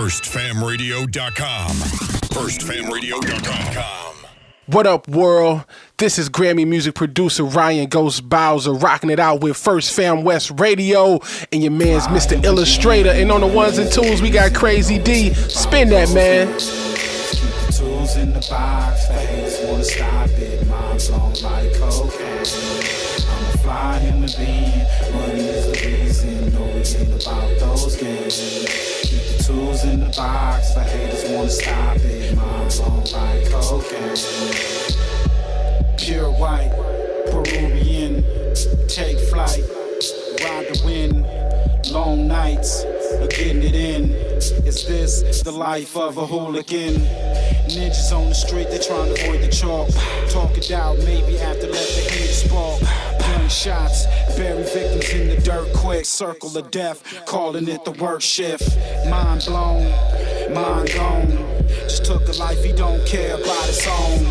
FirstFamRadio.com. FirstFamRadio.com. What up, world? This is Grammy music producer Ryan Ghost Bowser rocking it out with First Fam West Radio and your man's Mr. Illustrator. And on the ones and twos, we got Crazy D. Spin that, man. Tools in the box, haters wanna stop it. Mom's on like cocaine. I'm a fly human being. Money is the reason. No, it ain't about those games. Keep the tools in the box, the haters wanna stop it. Mom's on like cocaine. Pure white, Peruvian, take flight, ride the wind, long nights, getting it in. Is this the life of a hooligan? Ninjas on the street, they trying to avoid the chalk. Talk it out, maybe after let the heat spark. Gunshots, bury victims in the dirt quick. Circle of death, calling it the work shift. Mind blown, mind gone. Just took a life he don't care about his own.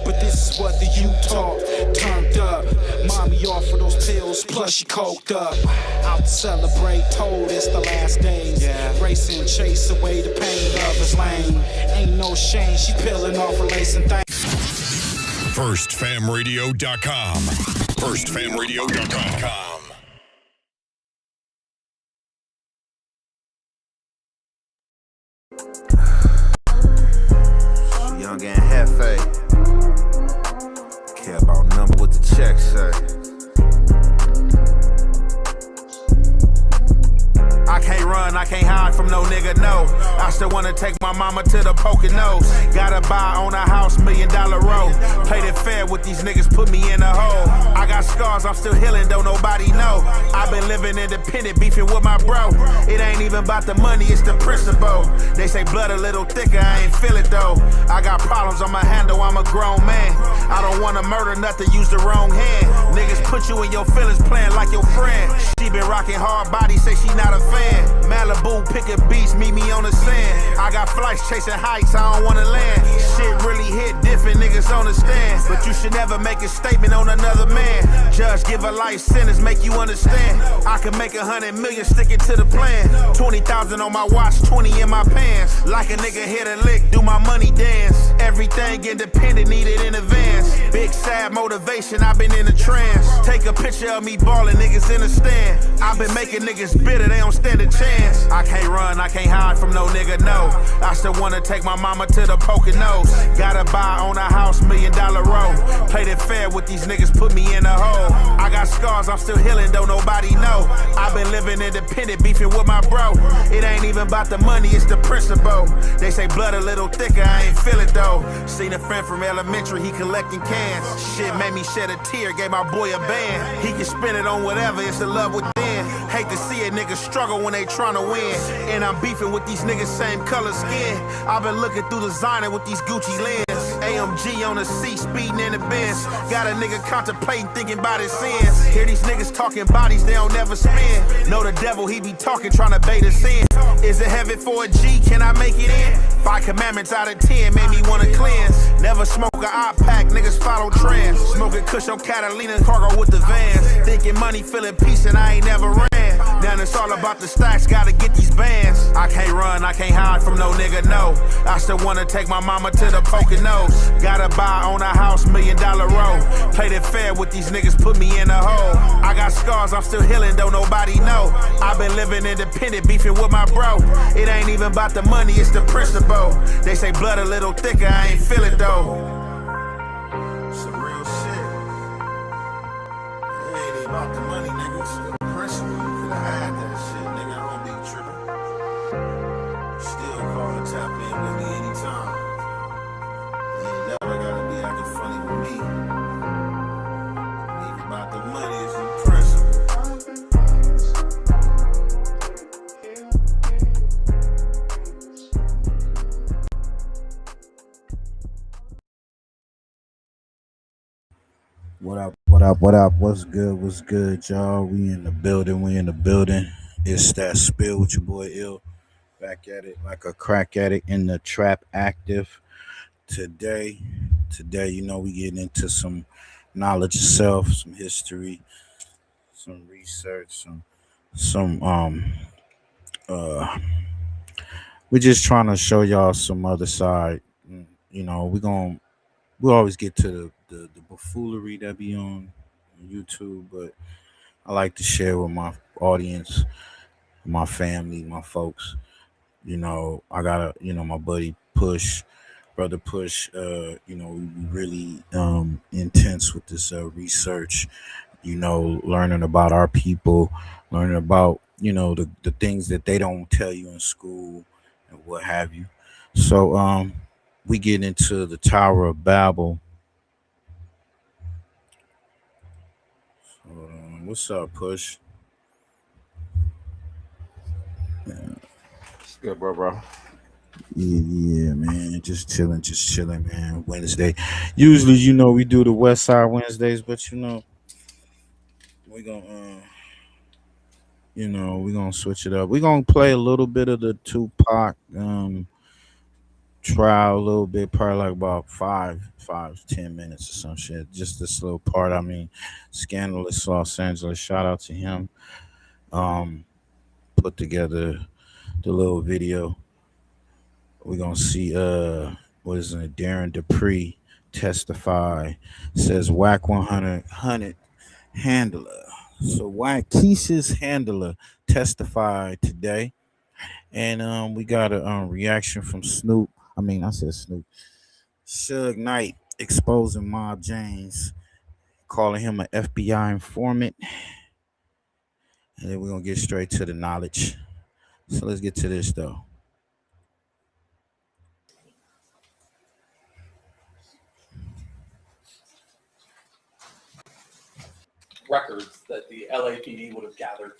But this is what the youth talk, turned up. Mommy offered those pills, plus she coked up. Out to celebrate, told it's the last days. Racing, chase away the pain, love is lame. Ain't no shame, she peeling off her lace and things. FirstFamRadio.com. FirstFamRadio.com. Young and Hefe. Care about number what the check say. I can't run, I can't hide from no nigga, no. I still wanna take my mama to the Poconos. Gotta buy on a house, $1 million row. Played it fair with these niggas, put me in a hole. I got scars, I'm still healing, don't nobody know. I've been living independent, beefing with my bro. It ain't even about the money, it's the principle. They say blood a little thicker, I ain't feel it though. I got problems on my handle, I'm a grown man. I don't wanna murder nothing, use the wrong hand. Niggas put you in your feelings, playing like your friend. She been rocking hard body, say she not a fan. Malibu, pick a beach, meet me on the sand. I got flights chasing heights, I don't wanna land. Shit really hit different, niggas understand. But you should never make a statement on another man. Judge give a life sentence, make you understand. I can make 100 million sticking to the plan. 20,000 on my watch, 20 in my pants. Like a nigga hit a lick, do my money dance. Everything independent, needed in advance. Big sad motivation, I've been in a trance. Take a picture of me ballin', niggas in the stand. I've been making niggas bitter, they don't stand a chance. I can't run, I can't hide from no nigga, no. I still wanna take my mama to the Poconos. Gotta buy on a house, $1 million row. Played it fair with these niggas, put me in a hole. I got scars, I'm still healing, don't nobody know. I've been living independent, beefing with my bro. It ain't even about the money, it's the principle. They say blood a little thicker, I ain't feel it though. Seen a friend from elementary, he collecting cans. Shit made me shed a tear, gave my boy a band. He can spend it on whatever, it's the love within. Hate to see a nigga struggle when they tryna win. And I'm beefing with these niggas same color skin. I've been looking through designer with these Gucci lens. AMG on the seat, speeding in the Benz. Got a nigga contemplating, thinking about his sins. Hear these niggas talking bodies, they don't never spin. Know the devil, he be talking, tryna bait us in. Is it heaven for a G, can I make it in? 5 commandments out of 10, made me wanna cleanse. Never smoke a eye pack, niggas follow trends. Smoking Kush on Catalina, cargo with the vans. Thinking money, feeling peace, and I ain't never ran. Now it's all about the stacks, gotta get these bands. I can't run, I can't hide from no nigga, no. I still wanna take my mama to the Poconos. Gotta buy on a house, $1 million row. Played it fair with these niggas, put me in a hole. I got scars, I'm still healing, don't nobody know. I've been living independent, beefing with my bro. It ain't even about the money, it's the principle. They say blood a little thicker, I ain't feel it though. Some real shit. It ain't about the money, nigga, it's the principle. You could've had that shit, nigga, I don't be tripping. Still call and tap in with me anytime. You ain't never gotta be acting funny with me. It ain't about the money, it's the principle. What up, what up, what up? What's good, y'all? We in the building. It's that spill with your boy Ill. Back at it like a crack addict in the trap active. Today, you know, we getting into some knowledge of self, some history, some research, some we're just trying to show y'all some other side. You know, we always get to the buffoonery that be on YouTube, but I like to share with my audience, my family, my folks. You know, I got my buddy Push, brother Push. We really intense with this research. Learning about our people, learning about the things that they don't tell you in school and what have you. So we get into the Tower of Babel. What's up, Push? Good, bro. Yeah, man. Just chilling, man. Wednesday. Usually, we do the West Side Wednesdays, but we gonna we're gonna switch it up. We're gonna play a little bit of the Tupac trial, a little bit, probably like about 10 minutes or some shit. Just this little part. I mean, Scandalous Los Angeles. Shout out to him. Put together the little video. We're gonna see what is it, Darren Dupree testify, says whack 100 handler. So whack Keisha's handler testified today. And we got a reaction from Snoop. I mean, I said Snoop. Suge Knight exposing Mob James, calling him an FBI informant. And then we're gonna get straight to the knowledge. So let's get to this though. Records that the LAPD would have gathered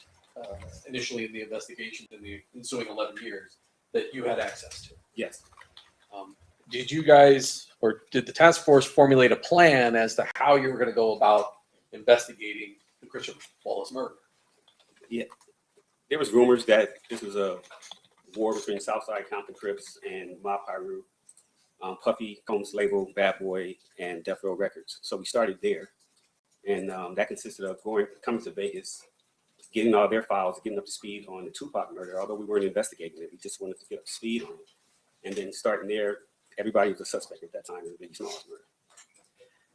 initially in the investigation in the ensuing 11 years that you had access to. Yes. Did you guys, or did the task force formulate a plan as to how you were going to go about investigating the Christian Wallace murder? Yeah. There was rumors that this was a war between Southside Compton Crips and Mob Piru, Puffy, Combs label, Bad Boy, and Death Row Records. So we started there. And that consisted of coming to Vegas, getting all their files, getting up to speed on the Tupac murder, although we weren't investigating it. We just wanted to get up to speed on it. And then starting there, everybody was a suspect at that time in the Biggie Smalls murder.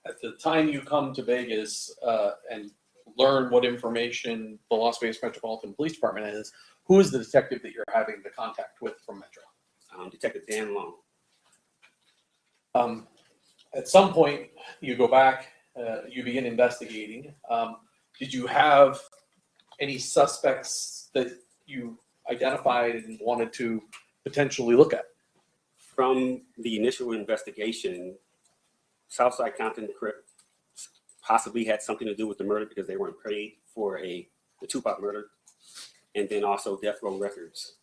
At the time you come to Vegas and learn what information the Las Vegas Metropolitan Police Department is, who is the detective that you're having the contact with from Metro? Detective Dan Long. At some point, you go back, you begin investigating. Did you have any suspects that you identified and wanted to potentially look at? From the initial investigation, Southside Compton Crips possibly had something to do with the murder because they weren't paid for the Tupac murder, and then also Death Row Records,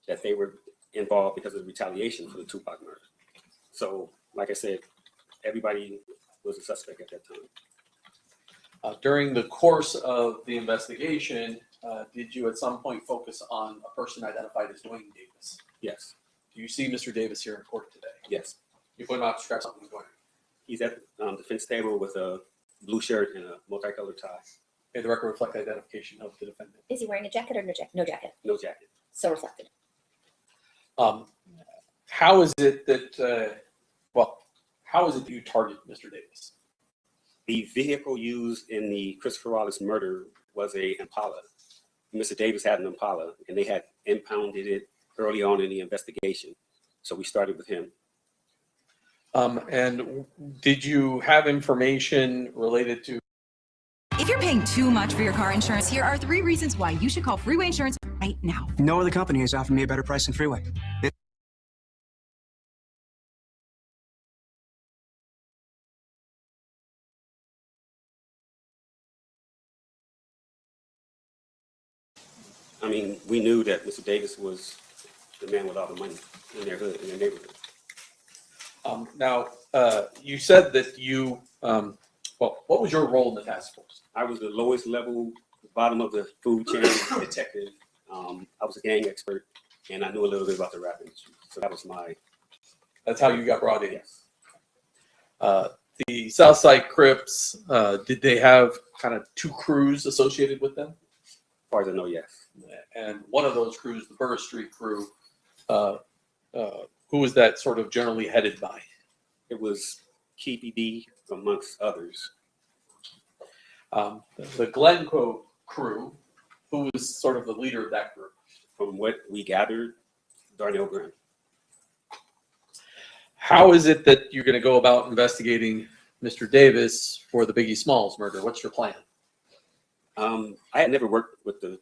that they were involved because of the retaliation for the Tupac murder. So, like I said, everybody was a suspect at that time. During the course of the investigation, did you at some point focus on a person identified as Dwayne Davis? Yes. Do you see Mr. Davis here in court today? Yes. You put him out to scrap something going. He's at the defense table with a blue shirt and a multicolored tie. May the record reflect identification of the defendant. Is he wearing a jacket or no jacket? No jacket. No jacket. So reflected. How is it that, how is it that you target Mr. Davis? The vehicle used in the Christopher Wallace murder was a Impala. Mr. Davis had an Impala, and they had impounded it early on in the investigation. So we started with him. And did you have information related to? If you're paying too much for your car insurance, here are 3 reasons why you should call Freeway Insurance right now. No other company has offered me a better price than Freeway. I mean, we knew that Mr. Davis was the man with all the money in their hood, in their neighborhood. Now, you said that you, what was your role in the task force? I was the lowest level, bottom of the food chain detective. I was a gang expert, and I knew a little bit about the rap industry. So that was That's how you got brought in. Yes. The Southside Crips, did they have kind of 2 crews associated with them? As far as I know, yes. And one of those crews, the Burr Street crew, Who was that sort of generally headed by? It was KPD amongst others. The Glencoe crew, who was sort of the leader of that group? From what we gathered, Darnell Graham. How is it that you're going to go about investigating Mr. Davis for the Biggie Smalls murder? What's your plan? I had never worked with the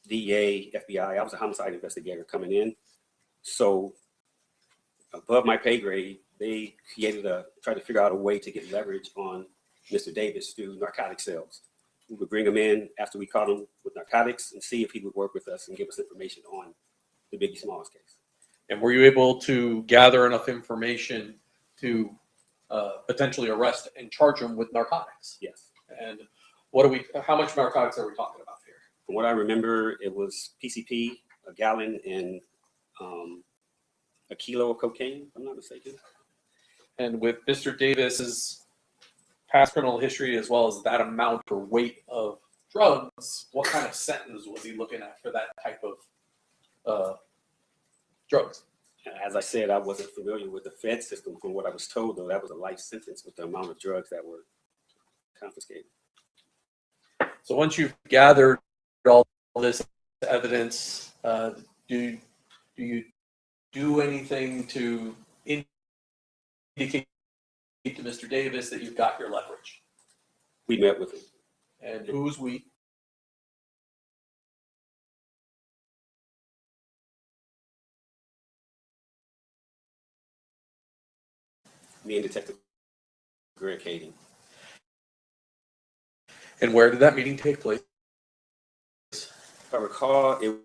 DEA, FBI. I was a homicide investigator coming in. So above my pay grade, they tried to figure out a way to get leverage on Mr. Davis through narcotic sales. We would bring him in after we caught him with narcotics and see if he would work with us and give us information on the Biggie Smalls case. And were you able to gather enough information to potentially arrest and charge him with narcotics? Yes. And how much narcotics are we talking about here? From what I remember, it was PCP, a gallon, and a kilo of cocaine, if I'm not mistaken. And with Mr. Davis's past criminal history, as well as that amount or weight of drugs, what kind of sentence was he looking at for that type of drugs? As I said, I wasn't familiar with the Fed system. From what I was told, though, that was a life sentence with the amount of drugs that were confiscated. So once you've gathered all this evidence, do you do anything to indicate to Mr. Davis that you've got your leverage? We met with him. And who's we? Me and Detective Greg Cady. And where did that meeting take place? If I recall, it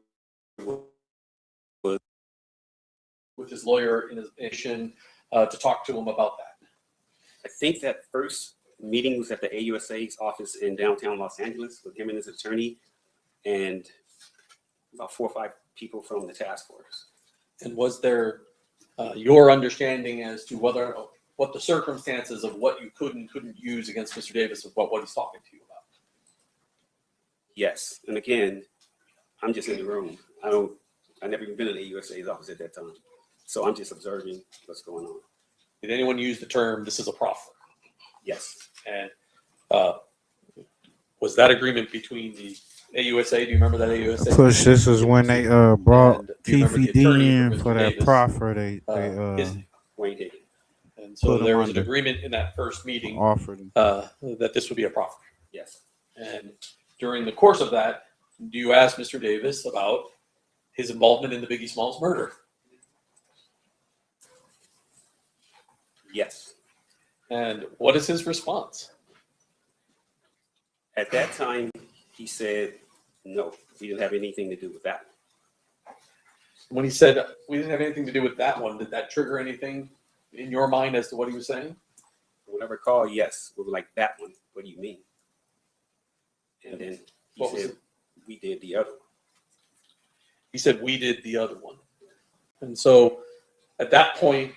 was with his lawyer in his nation to talk to him about that. I think that first meeting was at the AUSA's office in downtown Los Angeles with him and his attorney and about 4 or 5 people from the task force. And was there your understanding as to what the circumstances of what you could and couldn't use against Mr. Davis of what he's talking to you about? Yes. And again, I'm just in the room. I never even been in the AUSA's office at that time. So I'm just observing what's going on. Did anyone use the term, this is a proffer? Yes. And was that agreement between the AUSA? Do you remember that AUSA? Push, this is when they brought And do you remember the KPD attorney in for for Mr. that Davis? proffer. They Wayne Higgins. And so put him there was an under. agreement in that first meeting offered him. that this would be a proffer. Yes. And during the course of that, do you ask Mr. Davis about his involvement in the Biggie Smalls murder? Yes. And what is his response? At that time, he said, no, we didn't have anything to do with that. When he said, we didn't have anything to do with that one, did that trigger anything in your mind as to what he was saying? When I recall, yes, we were like, that one, what do you mean? And then he What was said, it? we did the other one. He said, we did the other one. And so at that point,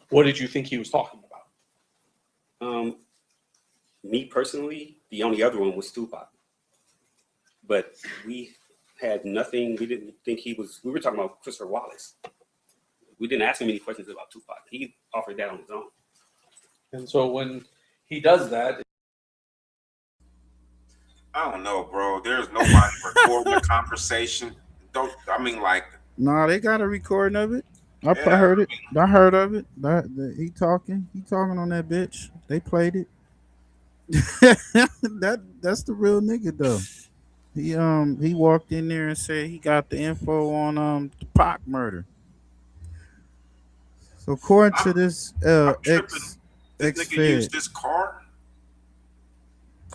what did you think he was talking about? Me personally, the only other one was Tupac. But we had nothing, we didn't think we were talking about Christopher Wallace. We didn't ask him any questions about Tupac. He offered that on his own. And so when he does that, I don't know, bro. There's nobody recording the conversation. No, they got a recording of it. I Yeah, heard it. I heard of it. He talking on that bitch. They played it. That's the real nigga though. He walked in there and said he got the info on the Pac murder. So according to this I'm tripping. ex This nigga Fed, used this car.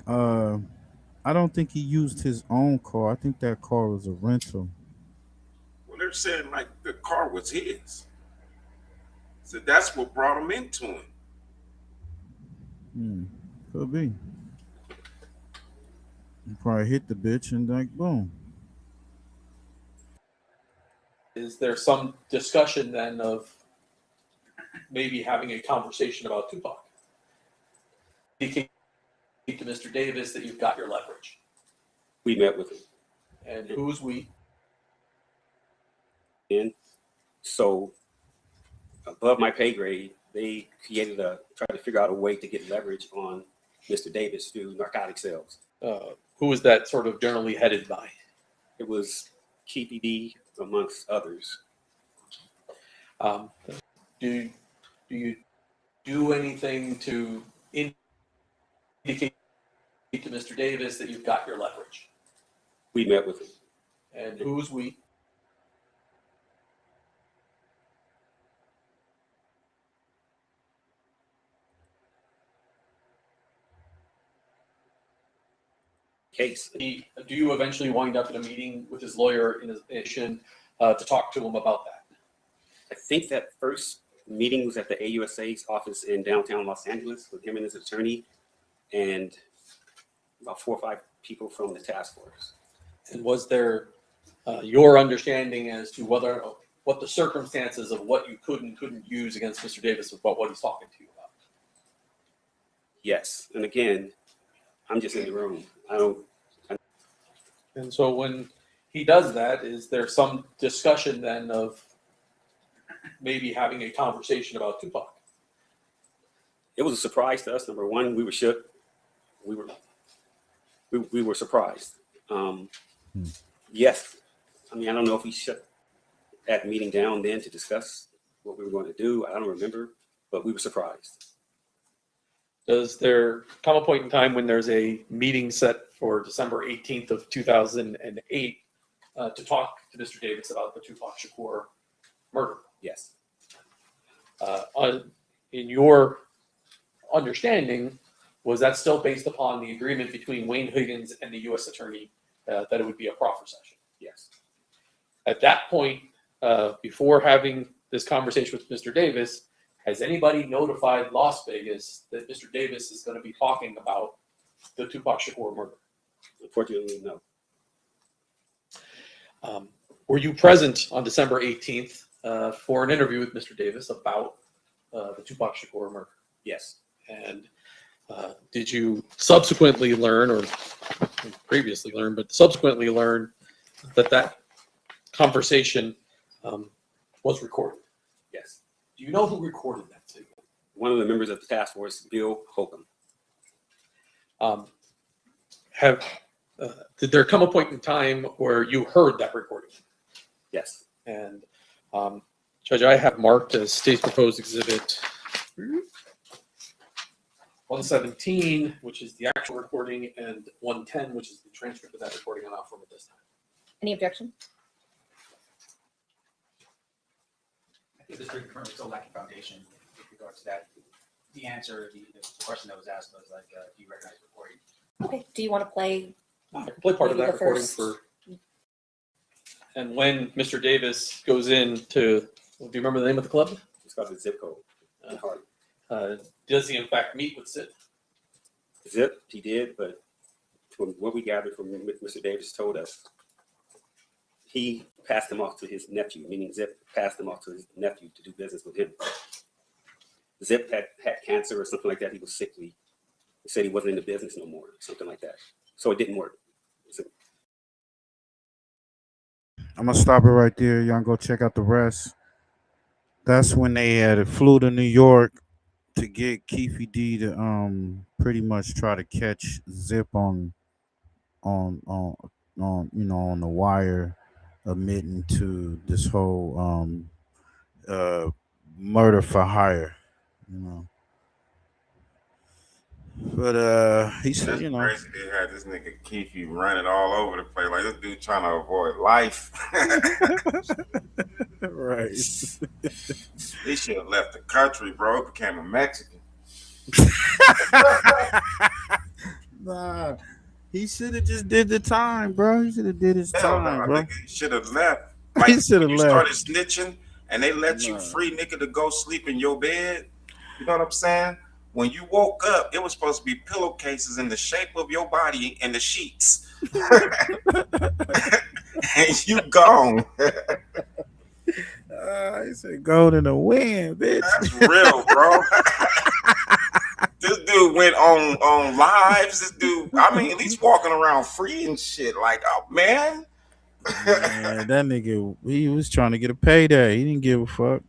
I don't think he used his own car. I think that car was a rental. Well, they're saying like the car was his. So that's what brought him into him. Could be. He probably hit the bitch and like boom. is there some discussion then of maybe having a conversation about Tupac? He can to Mr. Davis that you've got your leverage. We met with him. And who's we? And So above my pay grade, they tried to figure out a way to get leverage on Mr. Davis through narcotic sales. Who was that sort of generally headed by? It was KPD amongst others. Do you do anything to indicate to Mr. Davis that you've got your leverage? We met with him. And who's we? Case. Do you eventually wind up in a meeting with his lawyer in his addition to talk to him about that? I think that first meeting was at the AUSA's office in downtown Los Angeles with him and his attorney and about 4 or 5 people from the task force. And was there your understanding as to what the circumstances of what you could and couldn't use against Mr. Davis about what he's talking to you about? Yes. And again, I'm just in the room. And so when he does that, is there some discussion then of maybe having a conversation about Tupac? It was a surprise to us. Number one, we were shook. We were surprised. Yes. I mean, I don't know if we shut that meeting down then to discuss what we were going to do. I don't remember, but we were surprised. Does there come a point in time when there's a meeting set for December 18th of 2008 to talk to Mr. Davis about the Tupac Shakur murder? Yes. In your understanding, was that still based upon the agreement between Wayne Higgins and the U.S. Attorney that it would be a proffer session? Yes. At that point, before having this conversation with Mr. Davis, has anybody notified Las Vegas that Mr. Davis is going to be talking about the Tupac Shakur murder? Unfortunately, no. Were you present on December 18th for an interview with Mr. Davis about the Tupac Shakur murder? Yes. And did you subsequently learn, or previously learn, but subsequently learn that conversation was recorded? Yes. Do you know who recorded that signal? One of the members of the task force, Bill Holcomb. Did there come a point in time where you heard that recording? Yes. And Judge, I have marked as State's Proposed Exhibit 117, which is the actual recording, and 110, which is the transcript of that recording on our form at this time. Any objection? I think this confirms still lacking foundation with regards to that. The answer, the question that was asked was like, do you recognize the recording? Okay. Do you want to play? I can play part of Maybe that the recording first. and when Mr. Davis goes in to, do you remember the name of the club? It's called the Zip Code. Does he in fact meet with Zip? Zip, he did, but from what we gathered from Mr. Davis told us, he passed him off to his nephew, meaning Zip passed him off to his nephew to do business with him. Zip had cancer or something like that. He was sickly. He said he wasn't in the business no more, something like that. So it didn't work. I'm gonna stop it right there. Y'all go check out the rest. That's when they had flew to New York to get Keefy D to pretty much try to catch Zip on on the wire, admitting to this whole murder for hire, But he said, That's crazy. They had this nigga Keefy running all over the place. Like, this dude trying to avoid life. Right. He should have left the country, bro. Became a Mexican. Nah, he should have just did the time, bro. He should have did his time, bro. He should have left. Like, He should have you left. started snitching and they let you free, nigga, to go sleep in your bed. You know what I'm saying? When you woke up, it was supposed to be pillowcases in the shape of your body and the sheets. And you gone. He said, "Go to the wind, bitch." That's real, bro. This dude went on lives. This dude, I mean, at least walking around free and shit. Like, oh man, Man, that nigga, he was trying to get a payday. He didn't give a fuck.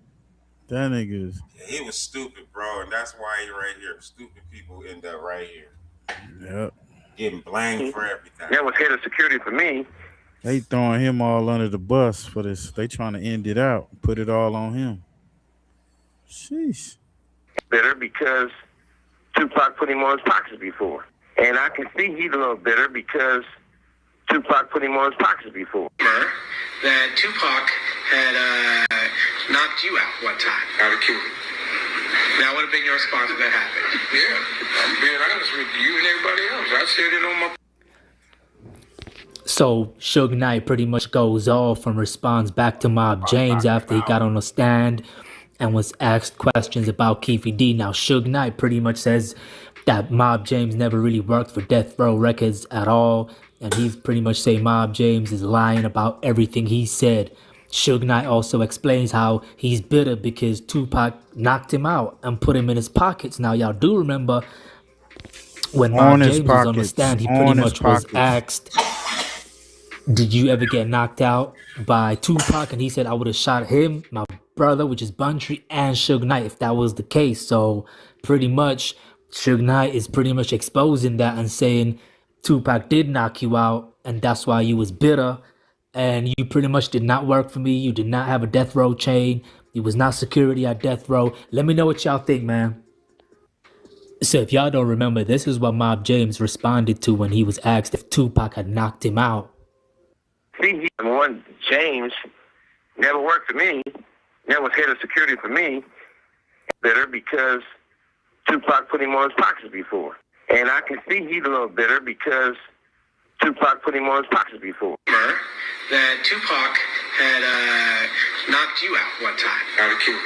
That nigga is. He was stupid, bro, and that's why he right here. Stupid people end up right here. Yep. Getting blamed for everything. That was head of security for me. They throwing him all under the bus for this. They trying to end it out, put it all on him. Sheesh. Bitter because Tupac put him on his pockets before. And I can see he's a little bitter because Tupac put him on his pockets before. That Tupac had knocked you out one time. Out of Cuba. That would have been your response if that happened. Yeah, I'm being honest with you and everybody else. I said it on my... So Suge Knight pretty much goes off and responds back to Mob James after he got on the stand and was asked questions about Keefy D. Now Suge Knight pretty much says that Mob James never really worked for Death Row Records at all, and he's pretty much saying Mob James is lying about everything he said. Suge Knight also explains how he's bitter because Tupac knocked him out and put him in his pockets. Now y'all do remember when Mob James was on the stand, he pretty much was asked, did you ever get knocked out by Tupac? And he said, I would have shot him, my brother, which is Buntry, and Suge Knight if that was the case. So pretty much Suge Knight is pretty much exposing that and saying Tupac did knock you out and that's why you was bitter and you pretty much did not work for me. You did not have a death row chain. You was not security at death row. Let me know what y'all think, man. So if y'all don't remember, this is what Mob James responded to when he was asked if Tupac had knocked him out. See, one James never worked for me. Never was head of security for me. Bitter because Tupac put him on his pockets before. And I can see he's a little bitter because Tupac put him on his pockets before. That Tupac had knocked you out one time. Out of Cuba.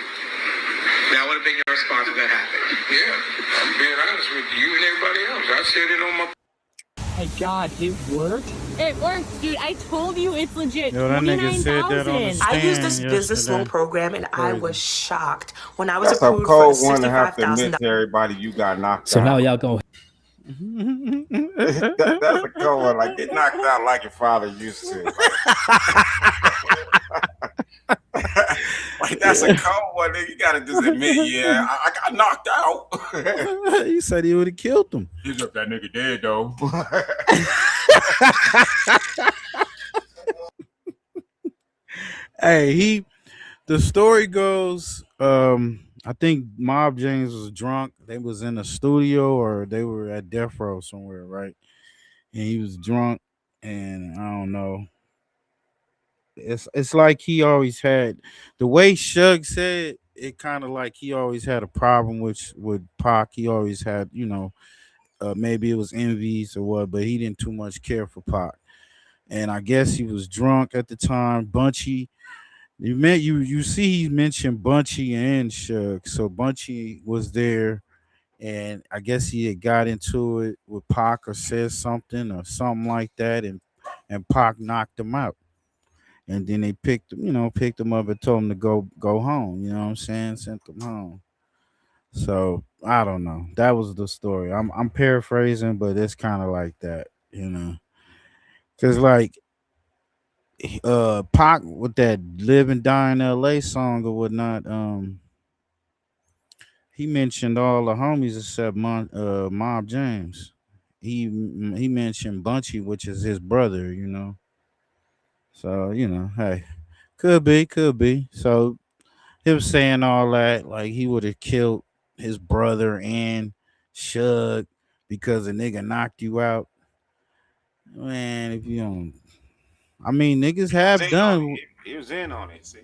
That would have been your response if that happened. Yeah, I'm being honest with you and everybody else. I said it on my... My God, it worked? It worked, dude. I told you it's legit. Yo, that nigga said that on the stand I used this business loan yesterday. program and I was shocked when I was That's a approved for cold one to have to admit $65,000. to everybody you got knocked So out. now y'all go. That's a cold one. Like, get knocked out like your father used to. Like, that's a cold one. Nigga. You gotta just admit, yeah, I got knocked out. He said he would have killed him. He's up that nigga dead though. Hey, the story goes, I think Mob James was drunk. They was in a studio or they were at Death Row somewhere, right? And he was drunk, and I don't know. It's like he always had, the way Shug said it, kind of like he always had a problem with Pac. He always had, maybe it was envies or what, but he didn't too much care for Pac. And I guess he was drunk at the time. Bunchy, you see he mentioned Bunchy and Shug. So Bunchy was there, and I guess he had got into it with Pac or said something like that, and Pac knocked him out. And then they picked him up and told him to go home. You know what I'm saying? Sent him home. So I don't know. That was the story. I'm paraphrasing, but it's kind of like that, because like Pac with that "Live and Die in L.A." song or whatnot, he mentioned all the homies except Mob James. He mentioned Bunchy, which is his brother, So, hey, could be. So him saying all that, like he would have killed his brother and Shug because a nigga knocked you out. Man, if you don't, I mean, niggas have done. He was in on it, see.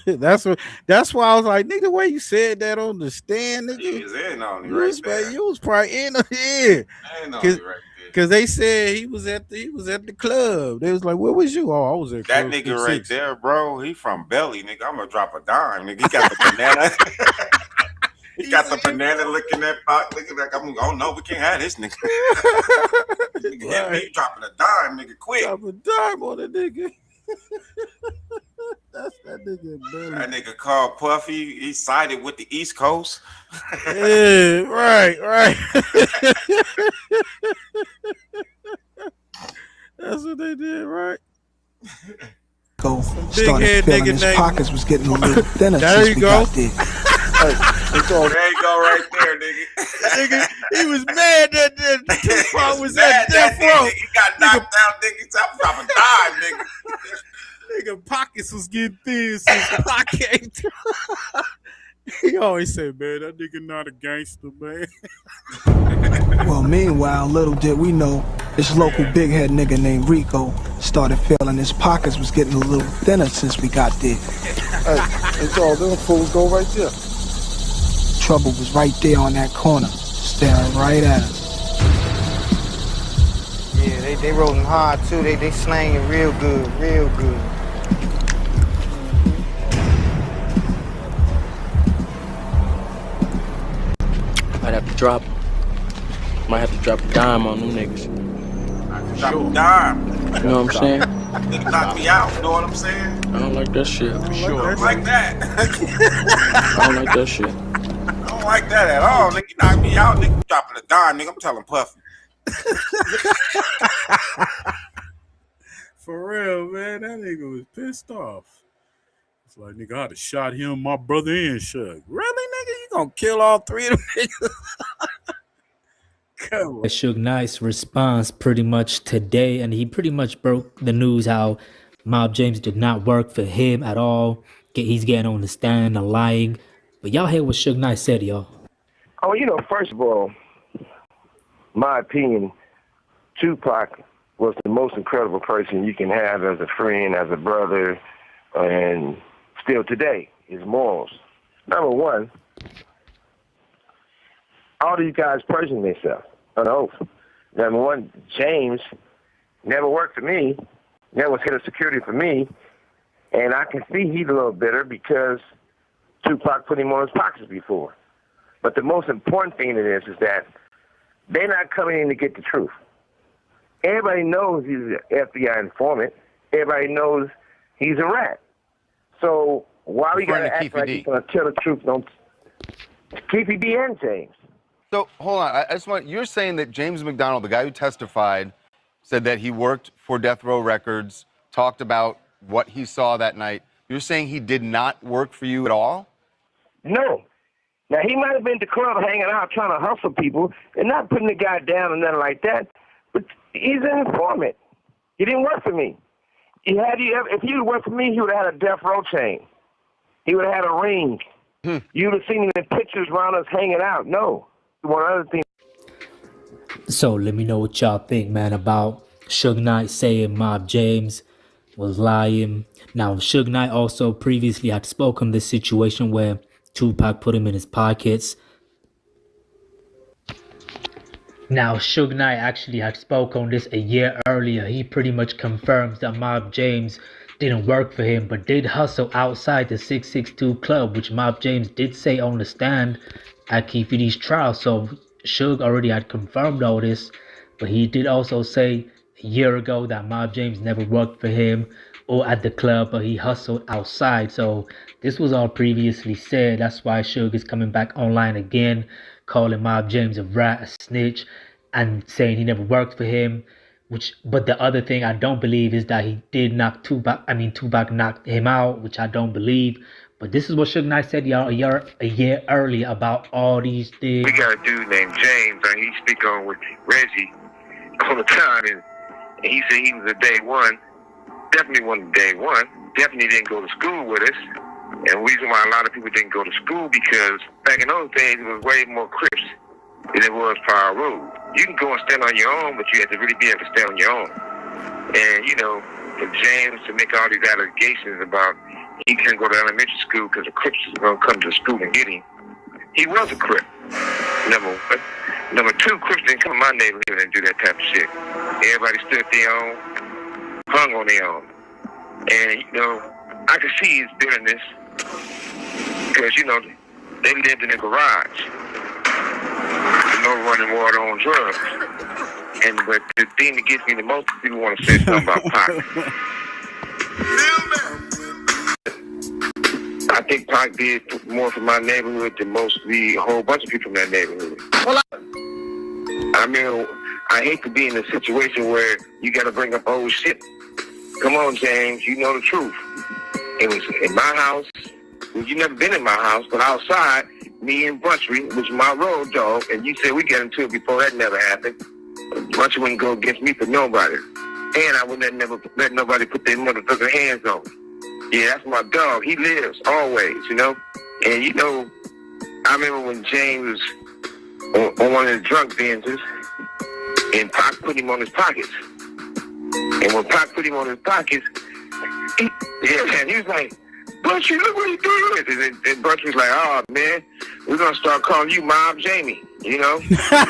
That's why I was like, nigga, the way you said that on the stand, nigga. He was in on it right there. You was probably in here. In on it right there. Cause they said he was at the club. They was like, "Where was you?" Oh, I was at that nigga right 6. There, bro. He from Belly, nigga. I'm gonna drop a dime, nigga. He got the banana. He got the banana looking at Pac, looking like oh no, we can't have this nigga. Nigga hit me dropping a dime, nigga. Quick. Drop a dime on a nigga. That's that nigga Belly. That nigga called Puffy. He sided with the East Coast. Yeah, right. That's what they did, right? Started feeling his pockets was getting a little thinner since we got there. There you go, right there, nigga. Nigga, he was mad that Tupac was at death row. He got knocked down, nigga. I'm dropping dime, nigga. Nigga, pockets was getting thin since Pac came through. He always said, man, that nigga not a gangster, man. Well, meanwhile, little did we know, this local big head nigga named Rico started feeling his pockets was getting a little thinner since we got there. Hey, it's all them fools go right there. Trouble was right there on that corner, staring right at us. Yeah, they rolling hard too. They slanging real good, real good. Might have to drop a dime on them niggas. Drop a dime. You know what I'm saying? Nigga knock me out, you know what I'm saying? I don't like that shit. I don't like that. I don't like that shit. I don't like that at all. Nigga, you knock me out, nigga, dropping a dime, nigga. I'm telling Puffy. For real, man, that nigga was pissed off. It's like, nigga, I'd have shot him, my brother, and Shug. Really, nigga? You gonna kill all three of them niggas? Come on. Suge Knight's response pretty much today, and he pretty much broke the news how Mob James did not work for him at all. He's getting on the stand and lying. But y'all hear what Suge Knight said, y'all. Oh, you know, first of all, my opinion, Tupac was the most incredible person you can have as a friend, as a brother, and still today, his morals. Number one, all of you guys personally themselves, on oath. Number one, James never worked for me, never was head of security for me, and I can see he's a little bitter because Tupac put him on his pockets before. But the most important thing in this is that they're not coming in to get the truth. Everybody knows he's an FBI informant. Everybody knows he's a rat. So why we gotta act like he's gonna tell the truth? Don't Keefy D and James. So hold on, I just want, you're saying that James McDonald, the guy who testified, said that he worked for Death Row Records, talked about what he saw that night. You're saying he did not work for you at all? No. Now, he might have been at the club hanging out trying to hustle people and not putting the guy down or nothing like that, but he's an informant. He didn't work for me. If he would worked for me, he would have had a Death Row chain. He would have had a ring. You would have seen him in pictures around us hanging out. No. One other thing. So let me know what y'all think, man, about Suge Knight saying Mob James was lying. Now, Suge Knight also previously had spoken this situation where Tupac put him in his pockets. Now, Suge Knight actually had spoke on this a year earlier. He pretty much confirms that Mob James didn't work for him, but did hustle outside the 662 Club, which Mob James did say on the stand at Keefy D's trial. So Suge already had confirmed all this, but he did also say a year ago that Mob James never worked for him or at the club, but he hustled outside. So this was all previously said. That's why Suge is coming back online again, calling Mob James a rat, a snitch, and saying he never worked for him. But the other thing I don't believe is that he did knock Tupac. Tupac knocked him out, which I don't believe. But this is what Suge Knight said, y'all, a year earlier about all these things. We got a dude named James, and he speak on with Reggie all the time, and he said he was a day one. Definitely wasn't day one. Definitely didn't go to school with us. And the reason why a lot of people didn't go to school because back in those days it was way more Crips than it was Power Rule. You can go and stand on your own, but you have to really be able to stand on your own. And you know, for James to make all these allegations about he couldn't go to elementary school because the Crips was going to come to school and get him. He was a Crip. Number two, Crips didn't come to my neighborhood and do that type of shit. Everybody stood their own, hung on their own. And, you know, I could see his bitterness because, you know, they lived in a garage. No running water on drugs. But the thing that gets me the most, people want to say something about Pac. I think Pac did more for my neighborhood than a whole bunch of people in that neighborhood. I mean, I hate to be in a situation where you got to bring up old shit Come on, James, you know the truth. It was in my house. Well, you never been in my house, but outside, me and Buntry, which is my road dog, and you said we got into it before that never happened. Buntry wouldn't go against me for nobody. And I would never let nobody put their motherfucking hands on me. Yeah, that's my dog. He lives always, you know. And you know, I remember when James was on one of his drunk binges, and Pac put him on his pockets. And when Pac put him on his pockets, he was like, Buntry, look what he's doing. And Buntry was like, oh, man, we're going to start calling you Mob Jamie, you know? But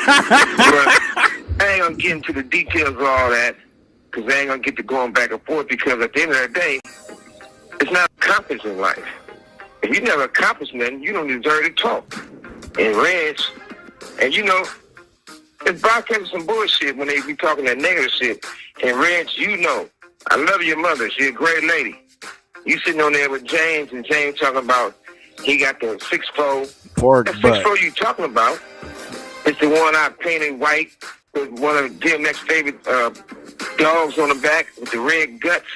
I ain't going to get into the details of all that, because I ain't going to get to going back and forth, because at the end of the day, it's not accomplished in life. If you never accomplished nothing, you don't deserve to talk. And Reg, and you know, it's broadcasting some bullshit when they be talking that negative shit. And Reg, you know, I love your mother. She's a great lady. You sitting on there with James, and James talking about he got the 6'4". Pork That butt. 6'4" you talking about is the one I painted white with one of DMX's favorite dogs on the back with the red guts.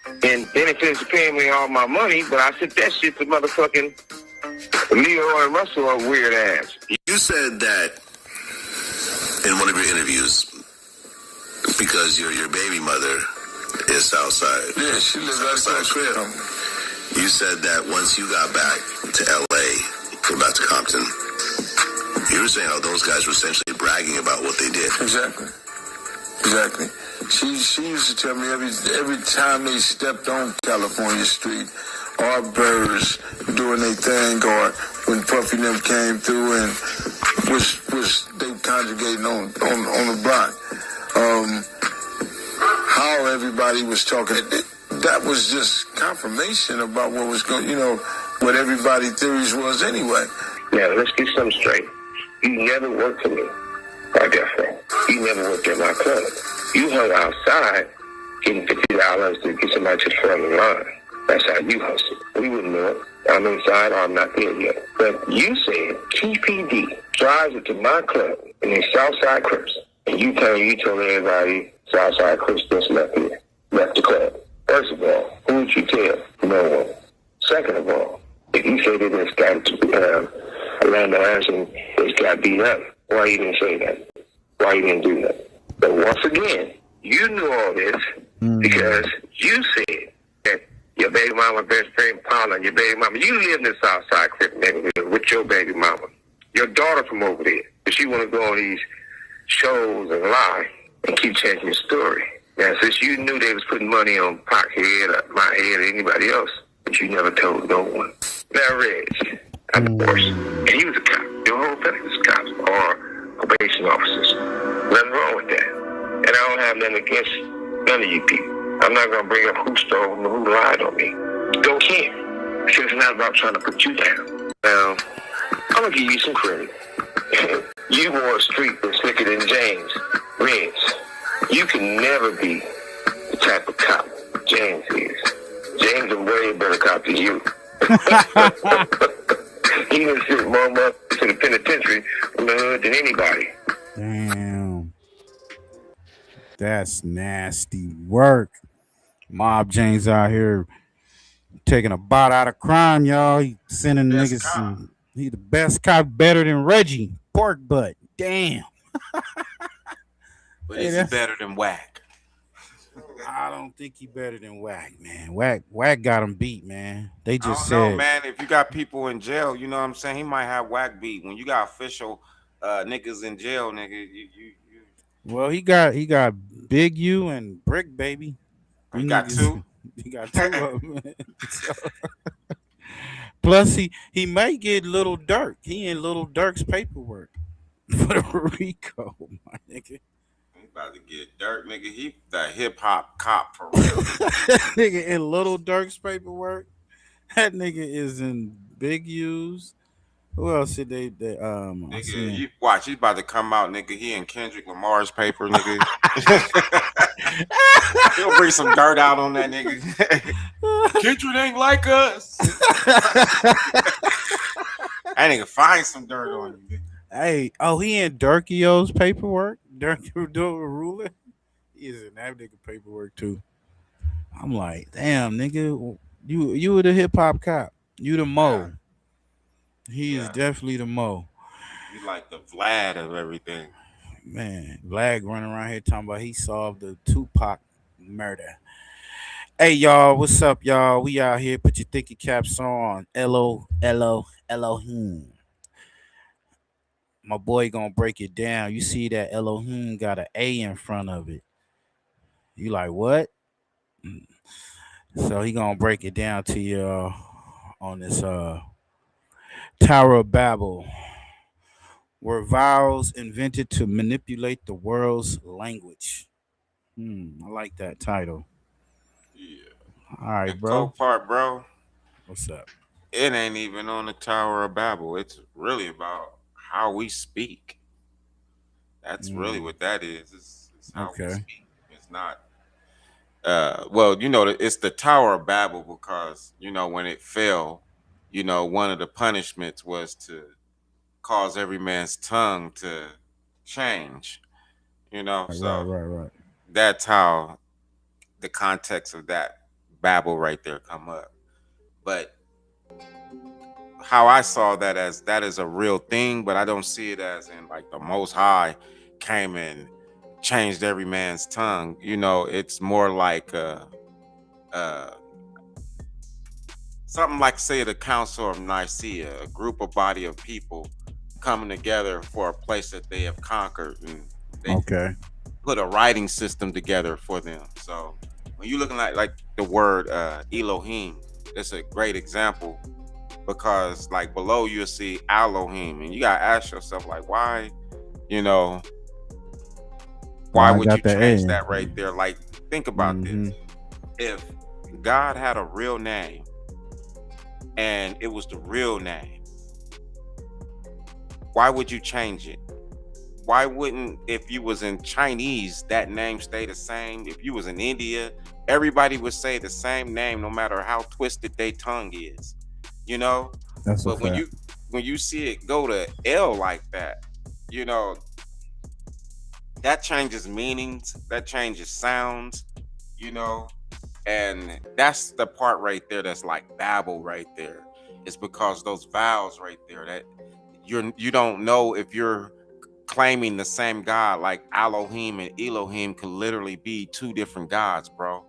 And then it finished paying me all my money, but I sent that shit to motherfucking Leo and Russell on weird ass. You said that in one of your interviews, because your baby mother is Southside. Yeah, she lives outside crib. You said that once you got back to LA, came back to Compton, you were saying how those guys were essentially bragging about what they did. Exactly. She used to tell me every time they stepped on California Street, our birds doing their thing, or when Puffy them came through and was they conjugating on the block. How everybody was talking. That was just confirmation about what was going, you know, what everybody's theories was anyway. Now, let's get something straight. You never worked for me, by default. You never worked at my club. You hung outside getting $50 to get somebody to the front of the line. That's how you hustled. We wouldn't know it. I'm inside or I'm not there yet. But you said TPD drives it to my club and they Southside Crips. And you told everybody Southside Crips just left here, left the club. First of all, who would you tell? No one. Second of all, if you say that this guy Orlando Anderson just got beat up, why you didn't say that? Why you didn't do that? But once again, you knew all this because you said that your baby mama, best friend Paula, and your baby mama, you live in the Southside Crip neighborhood with your baby mama. Your daughter from over there, but she want to go on these shows and lie and keep changing the story. Now, since you knew they was putting money on Pac's head, or my head, or anybody else, but you never told no one. Now, Reg, I'm divorced, and he was a cop. Your whole family was cops or probation officers. Nothing wrong with that. And I don't have nothing against none of you people. I'm not going to bring up who stole and who lied on me. Don't care. Because it's not about trying to put you down. Now, I'm going to give you some credit. You wore a street that's slicker than James. Reg, you can never be the type of cop James is. James is a way better cop than you. He done sent more months to the penitentiary from the hood than anybody. Damn. That's nasty work. Mob James out here taking a bot out of crime, y'all. He sending niggas some. He the best cop, better than Reggie. Pork butt. Damn. But is he better than Whack? I don't think he better than Whack, man. Whack got him beat, man. They just I don't said, know, man. If you got people in jail, you know what I'm saying? He might have Whack beat. When you got official niggas in jail, nigga, you. well, he got Big U and Brick Baby. He got two. He got two of them. Plus, he might get Little Dirk. He in Little Dirk's paperwork for Rico, my nigga. He about to get Dirk, nigga. He the hip hop cop for real. Nigga in Little Dirk's paperwork. That nigga is in Big U's. Who else did they nigga, you watch, he's about to come out, nigga. He in Kendrick Lamar's paper, nigga. He'll bring some dirt out on that nigga. Kendrick ain't like us. That nigga find some dirt on you. Hey, he in Durkio's paperwork? Durkio ruler? He is in that nigga paperwork too. I'm like, damn, nigga, you were the hip hop cop. You the Yeah, Mo. He is yeah. definitely the Mo. You like the Vlad of everything. Man, Vlad running around here talking about he solved the Tupac murder. Hey y'all, what's up, y'all? We out here. Put your thicky caps on. Elohim. My boy gonna break it down. You see that Elohim got an A in front of it. You like what? So he gonna break it down to you on this Tower of Babel. Were vowels invented to manipulate the world's language? I like that title. Yeah. All right, And bro. cold part, bro. What's up? It ain't even on the Tower of Babel. It's really about how we speak. That's really what that is. It's how we Okay. speak. It's not. Well, it's the Tower of Babel because when it fell, one of the punishments was to cause every man's tongue to change. So Right. that's how the context of that Babel right there come up. But how I saw that is a real thing, but I don't see it as in like the Most High came and changed every man's tongue. It's more like uh, something like, say, the Council of Nicaea, a group of body of people coming together for a place that they have conquered, and they Okay. put a writing system together for them. So when you're looking at like the word Elohim, it's a great example because like below you'll see Elohim, and you gotta ask yourself like, why Why I would you got the change A? that right there? Like, think about this. If God had a real name and it was the real name, why would you change it? Why wouldn't, if you was in Chinese, that name stay the same? If you was in India, everybody would say the same name no matter how twisted their tongue is. That's a But when fact. you see it go to L like that, you know that changes meanings, that changes sounds, you know and that's the part right there that's like Babel right there. It's because those vowels right there that you don't know if you're claiming the same God. Like Elohim and Elohim could literally be two different gods, bro.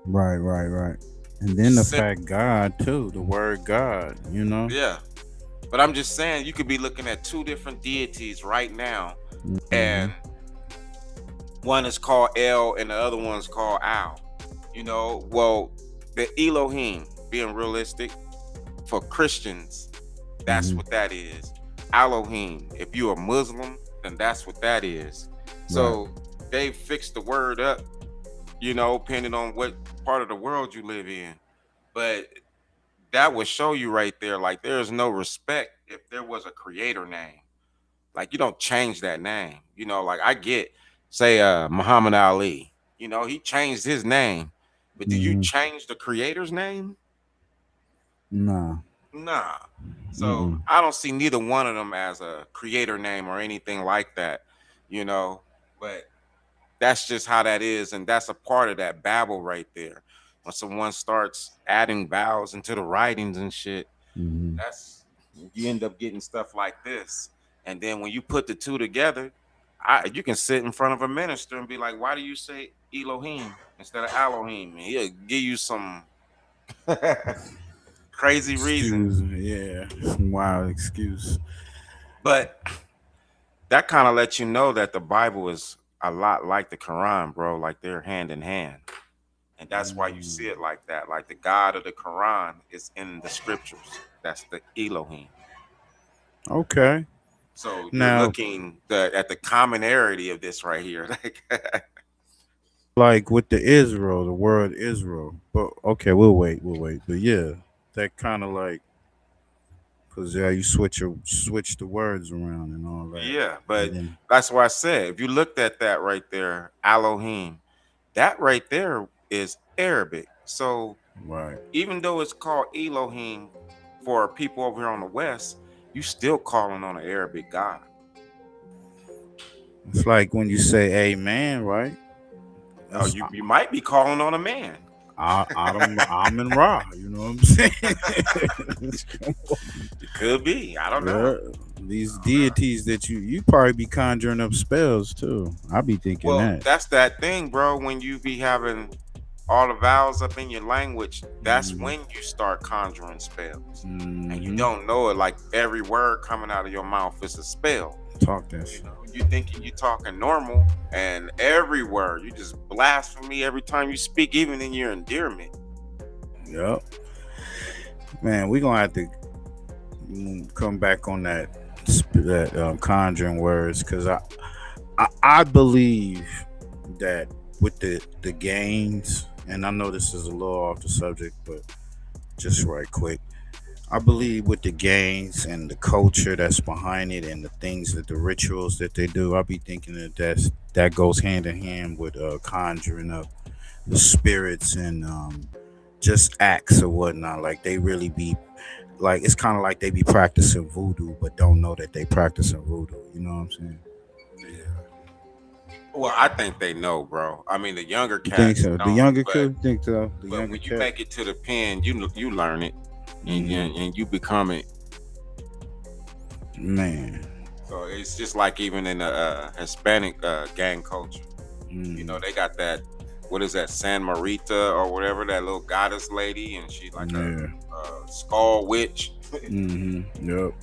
Right. And then the fact God too, the word God. Yeah, but I'm just saying you could be looking at two different deities right now, and one is called El and the other one's called Al. Well, the Elohim, being realistic for Christians, that's what that is. Elohim, if you're a Muslim, then that's what that is. So they fixed the word up, depending on what part of the world you live in. But that would show you right there, like there's no respect if there was a creator name. Like you don't change that name. Like I get, say, Muhammad Ali. He changed his name, but did you change the creator's name? Nah. Nah. So I don't see neither one of them as a creator name or anything like that, but that's just how that is. And that's a part of that Babel right there. When someone starts adding vowels into the writings and shit, that's you end up getting stuff like this. And then when you put the two together, you can sit in front of a minister and be like, why do you say Elohim instead of Elohim? And he'll give you some crazy reasons. Yeah. Wild excuse. But that kind of lets you know that the Bible is a lot like the Quran, bro. Like they're hand in hand. And that's why you see it like that. Like the God of the Quran is in the scriptures. That's the Elohim. Okay. So you're Now, looking at the commonality of this right here. like with the Israel, the word Israel. But okay, we'll wait. But yeah, that kind of like, cause you switch the words around and all that. Yeah, but And then, that's why I said, if you looked at that right there, Elohim, that right there is Arabic. So even though it's called Elohim for people over here on the West, you still calling on an Arabic God. it's like when you say amen, right? You might be calling on a man. I'm Ra. You know what I'm saying? It could be. I don't know. These deities that you probably be conjuring up spells too. I be thinking Well, that. that's that thing, bro. When you be having all the vowels up in your language, that's when you start conjuring spells. And you don't know it, like every word coming out of your mouth is a spell. Talk that shit. You thinking you talking normal, and every word you just blasphemy every time you speak, even in your endearment. Yep. Man, we gonna have to come back on that conjuring words, because I believe that with the gains, and I know this is a little off the subject, but just right quick, I believe with the gains and the culture that's behind it and the things that the rituals that they do, I be thinking that goes hand in hand with conjuring up the spirits and just acts or whatnot. Like they really be like, it's kind of like they be practicing voodoo but don't know that they practicing voodoo. You know what I'm saying? Well, I think they know, bro. I mean, the younger You cats think so? don't, The younger but- kid think so. The But younger when you cat. make it to the pen, you learn it, and you become it. Man. So it's just like even in the Hispanic gang culture, you know, they got that. What is that, San Marita or whatever, that little goddess lady, and she's like a skull witch, Yep. and,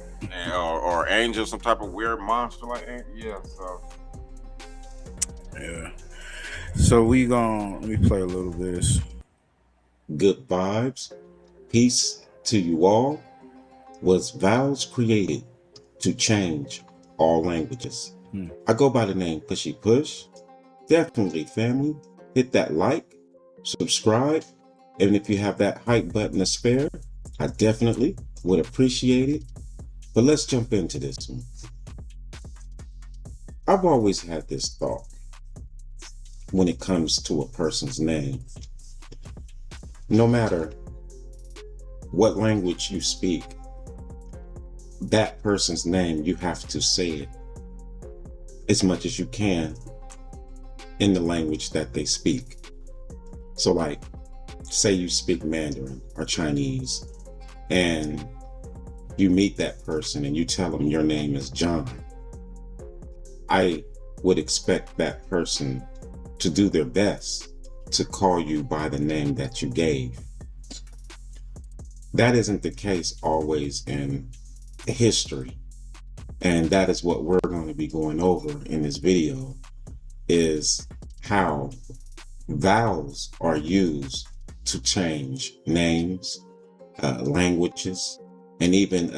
or angel, some type of weird monster like that. Yeah. So Yeah. So let me play a little bit of this. Good vibes, peace to you all. Was Vowels created to change all languages? I go by the name Pushy Push. Definitely, family. Hit that like, subscribe, and if you have that hype button to spare, I definitely would appreciate it. But let's jump into this one. I've always had this thought when it comes to a person's name. No matter what language you speak, that person's name, you have to say it as much as you can in the language that they speak. So like, say you speak Mandarin or Chinese, and you meet that person and you tell them your name is John. I would expect that person to do their best to call you by the name that you gave. That isn't the case always in history. And that is what we're going to be going over in this video, is how vowels are used to change names, languages, and even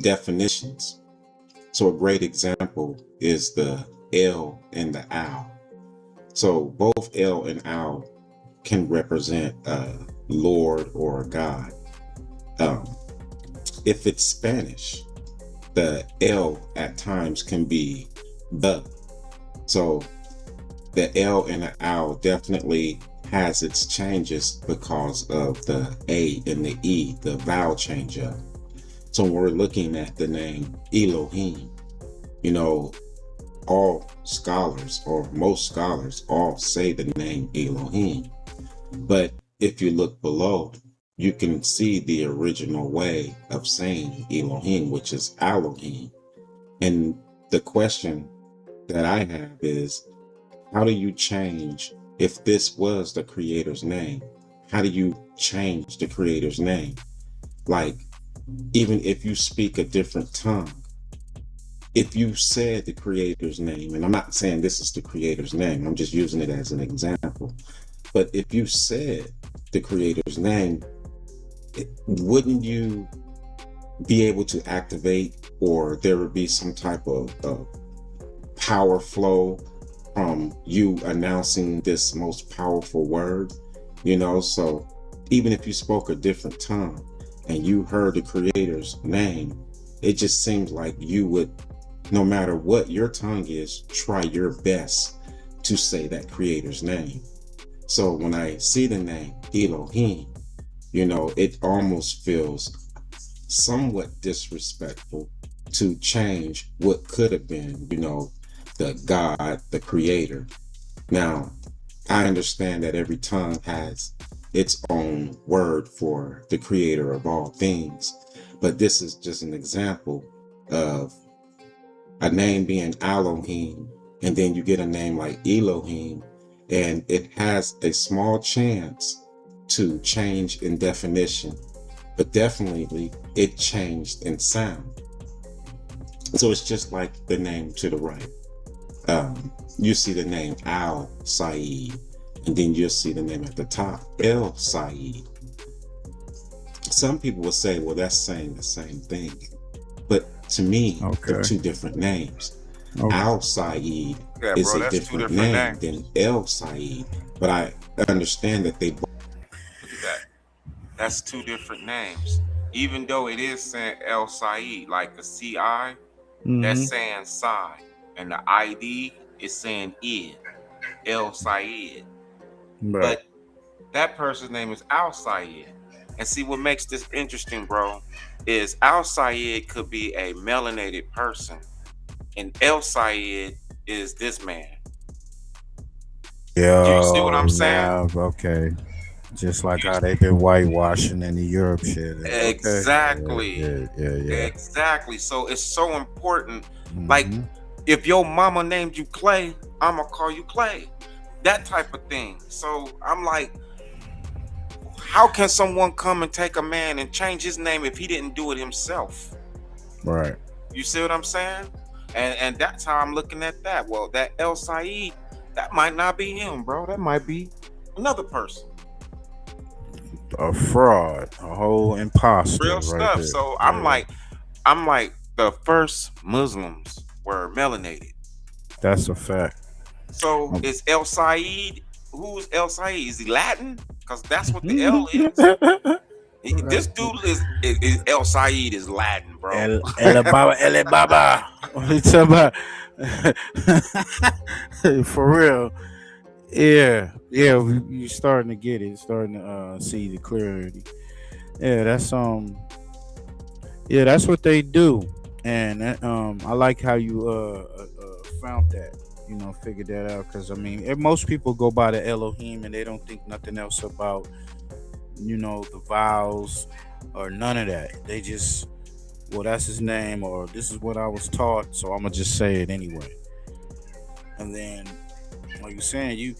definitions. So a great example is the L and the owl. So both L and owl can represent a Lord or a God. If it's Spanish, the L at times can be the. So the L and the owl definitely has its changes because of the A and the E, the vowel change up. So when we're looking at the name Elohim, you know, all scholars, or most scholars, all say the name Elohim. But if you look below, you can see the original way of saying Elohim, which is Elohim. And the question that I have is, how do you change, if this was the creator's name, how do you change the creator's name? Like, even if you speak a different tongue, if you said the creator's name, and I'm not saying this is the creator's name, I'm just using it as an example, but if you said the creator's name, wouldn't you be able to activate, or there would be some type of power flow from you announcing this most powerful word? You know, so even if you spoke a different tongue and you heard the creator's name, it just seems like you would, no matter what your tongue is, try your best to say that creator's name. So when I see the name Elohim, you know, it almost feels somewhat disrespectful to change what could have been, you know, the God, the creator. Now, I understand that every tongue has its own word for the creator of all things. But this is just an example of a name being Elohim, and then you get a name like Elohim, and it has a small chance to change in definition, but definitely it changed in sound. So it's just like the name to the right. You see the name Al Saeed, and then you'll see the name at the top, El Saeed. Some people will say, well, that's saying the same thing. But to me, they're two different names. Al Saeed is a different name than El Saeed. But I understand that they both. Look at that. That's two different names. Even though it is saying El Saeed, like the CI, that's saying Sai. And the ID is saying Id, El Saeed. But that person's name is Al Saeed. And see, what makes this interesting, bro, is Al Saeed could be a melanated person, and El Saeed is this man. Yeah. Do you see what I'm saying? Okay. Just like how they been whitewashing in the Europe shit. Okay. Exactly. Yeah. Exactly. So it's so important. Like, if your mama named you Clay, I'ma call you Clay. That type of thing. So I'm like, how can someone come and take a man and change his name if he didn't do it himself? Right. You see what I'm saying? And that's how I'm looking at that. Well, that El Saeed, that might not be him, bro. That might be another person. A fraud, a whole imposter. Real right stuff. there. So I'm like the first Muslims were melanated. That's a fact. So is El Saeed? Who's El Saeed? Is he Latin? Because that's what the L is. This dude is El Saeed is Latin, bro. El Baba. What you talking about? For real. Yeah. You starting to get it. Starting to see the clarity. Yeah, that's what they do. And I like how you found that. Figured that out, because I mean, most people go by the Elohim and they don't think nothing else about, the vowels or none of that. They just, well, that's his name, or this is what I was taught, so I'm gonna just say it anyway. And then, like you're saying,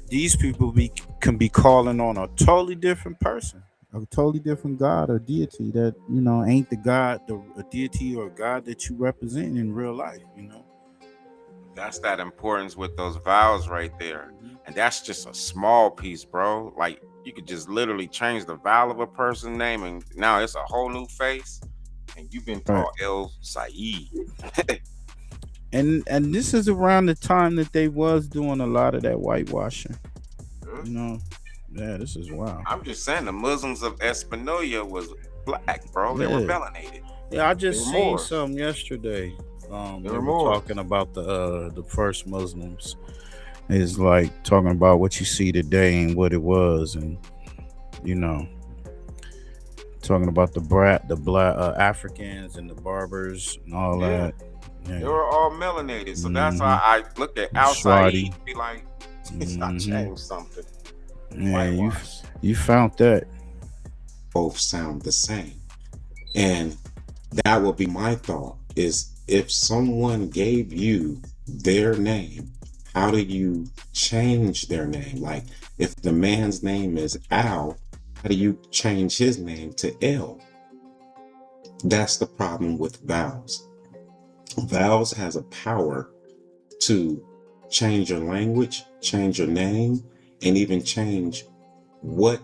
these people can be calling on a totally different person, a totally different God or deity that ain't the God, a deity or God that you represent in real life. That's that importance with those vowels right there. And that's just a small piece, bro. Like, you could just literally change the vowel of a person's name and now it's a whole new face. And you've been taught El Saeed. and this is around the time that they was doing a lot of that whitewashing. Yeah, this is wild. I'm just saying, the Muslims of Espanola was black, bro. They were melanated. Yeah, I just seen something yesterday. They were talking about the first Muslims. Is like talking about what you see today and what it was, and talking about the black Africans and the barbers and all that. Yeah. They were all melanated, so that's how I looked at Al Saeed and be like, I changed something. Yeah, you found that. Both sound the same, and that would be my thought. Is if someone gave you their name, how do you change their name? Like, if the man's name is Al, how do you change his name to L? That's the problem with vowels. Vowels has a power to change your language, change your name, and even change what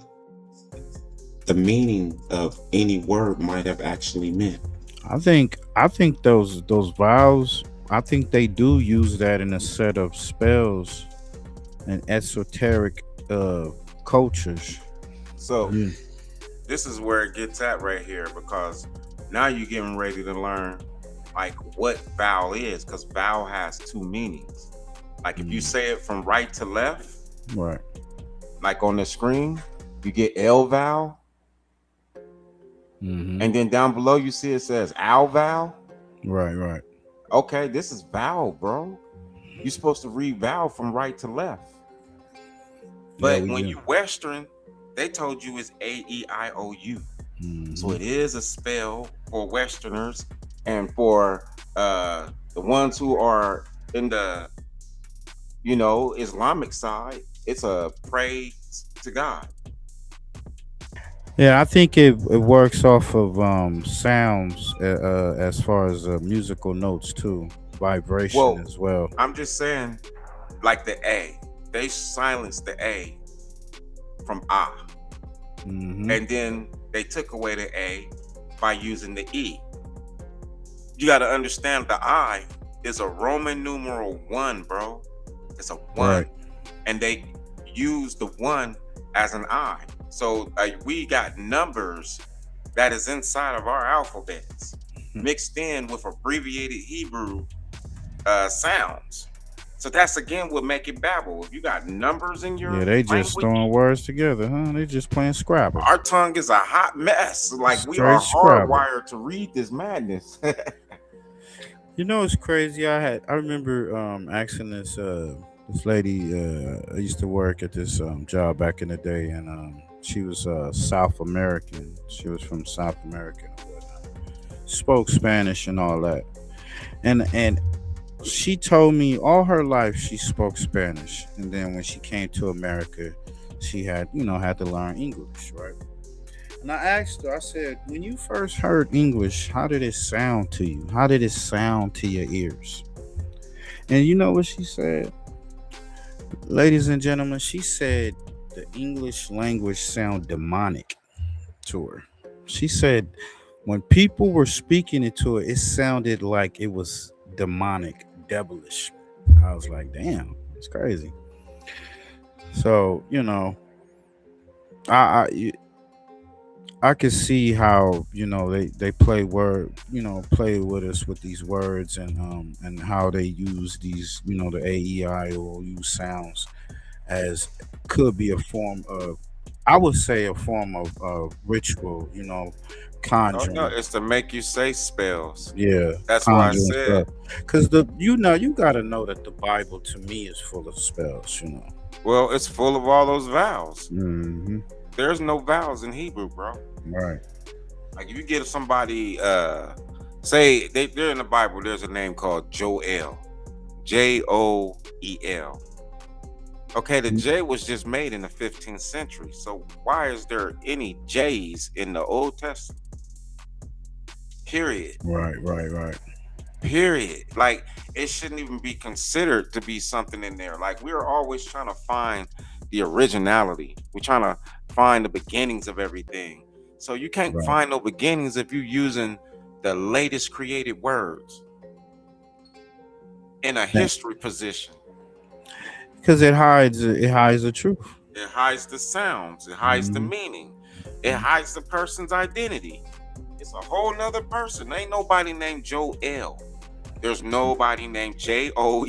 the meaning of any word might have actually meant. I think those vowels, I think they do use that in a set of spells and esoteric cultures. So this is where it gets at right here, because now you're getting ready to learn like what vowel is, because vowel has two meanings. Like if you say it from right to left, right? Like on the screen, you get L vowel. And then down below you see it says Al vowel. Right. Okay, this is vowel, bro. You're supposed to read vowel from right to left. But when you Western, They told you it's A-E-I-O-U. Mhm. So it is a spell for Westerners and for the ones who are in the, Islamic side. It's a praise to God. Yeah, I think it works off of sounds as far as musical notes too, vibration Well, as well. I'm just saying, like the A, they silenced the A from ah, Mhm. and then they took away the A by using the E. You got to understand the I is a Roman numeral 1, bro. It's a 1. Right. And they use the 1 as an I. So we got numbers that is inside of our alphabets mixed in with abbreviated Hebrew sounds. So that's again what make it babble. If you got numbers in your Yeah, they just language, throwing words together, huh? They just playing Scrabble. our tongue is a hot mess. Like we Straight are Scrabble. hardwired to read this madness. You know, it's crazy. I remember asking this lady. I used to work at this job back in the day, and she was South American. She was from South America and whatnot. Spoke Spanish and all that, and she told me all her life she spoke Spanish, and then when she came to America, she had to learn English, right? And I asked her, I said, when you first heard English, how did it sound to you? How did it sound to your ears? And you know what she said? Ladies and gentlemen, she said the English language sound demonic to her. She said when people were speaking into it, it sounded like it was demonic, devilish. I was like, damn, it's crazy. So, I can see how they play play with us with these words and how they use these the AEIOU sounds as could be a form of, I would say, a form of ritual, Oh conjuring. no, it's to make you say spells. Yeah, That's why I conjuring said. stuff. Because you got to know that the Bible to me is full of spells. Well, it's full of all those vowels. Mm-hmm. There's no vowels in Hebrew, bro. Right. Like if you get somebody, say they're in the Bible, there's a name called Joel, Joel. Okay, the J was just made in the 15th century. So why is there any J's in the Old Testament? Period. Right. Period. Like it shouldn't even be considered to be something in there. Like we're always trying to find the originality. We're trying to find the beginnings of everything. So you can't find no beginnings if you're using the latest created words in a history position. Because it hides the truth. It hides the sounds. It hides the meaning. It hides the person's identity. It's a whole nother person. Ain't nobody named Joel. There's nobody named Joel.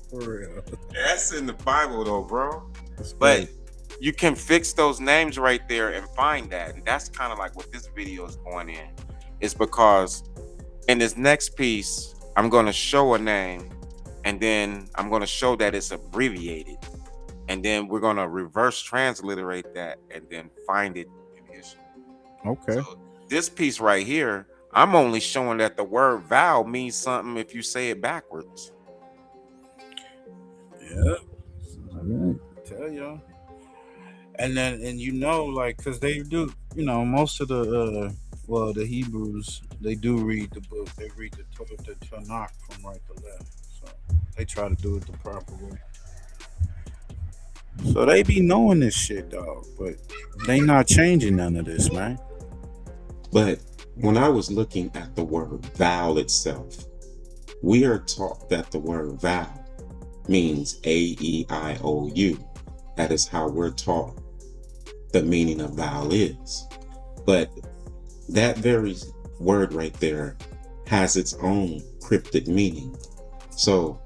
For real. That's in the Bible though, bro. But you can fix those names right there and find that. And that's kind of like what this video is going in. It's because in this next piece, I'm going to show a name and then I'm going to show that it's abbreviated. And then we're going to reverse transliterate that and then find it in history. Okay. So this piece right here, I'm only showing that the word vowel means something if you say it backwards. Yeah. Tell y'all. And like, because they do, most of the Hebrews, they do read the book. They read the Tanakh from right to left. So they try to do it the proper way. So they be knowing this shit, dog. But they not changing none of this, man. But when I was looking at the word vowel itself, we are taught that the word vowel means AEIOU. That is how we're taught the meaning of vowel is. But that very word right there has its own cryptic meaning. So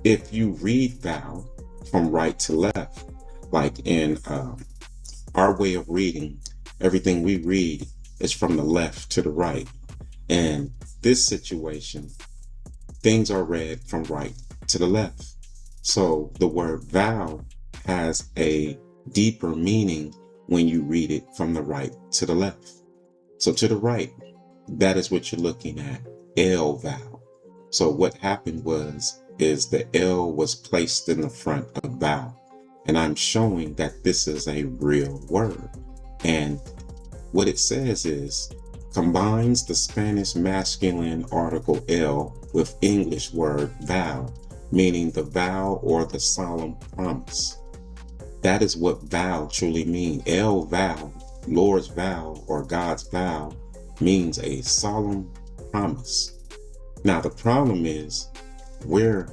if you read vowel from right to left, like in our way of reading, everything we read is from the left to the right. And this situation, things are read from right to the left. So the word vow has a deeper meaning when you read it from the right to the left. So to the right, that is what you're looking at, L vow. So what happened is the L was placed in the front of vow. And I'm showing that this is a real word. And what it says is, combines the Spanish masculine article L with English word vow, meaning the vow or the solemn promise. That is what vow truly means. El vow, Lord's vow or God's vow, means a solemn promise. Now the problem is we're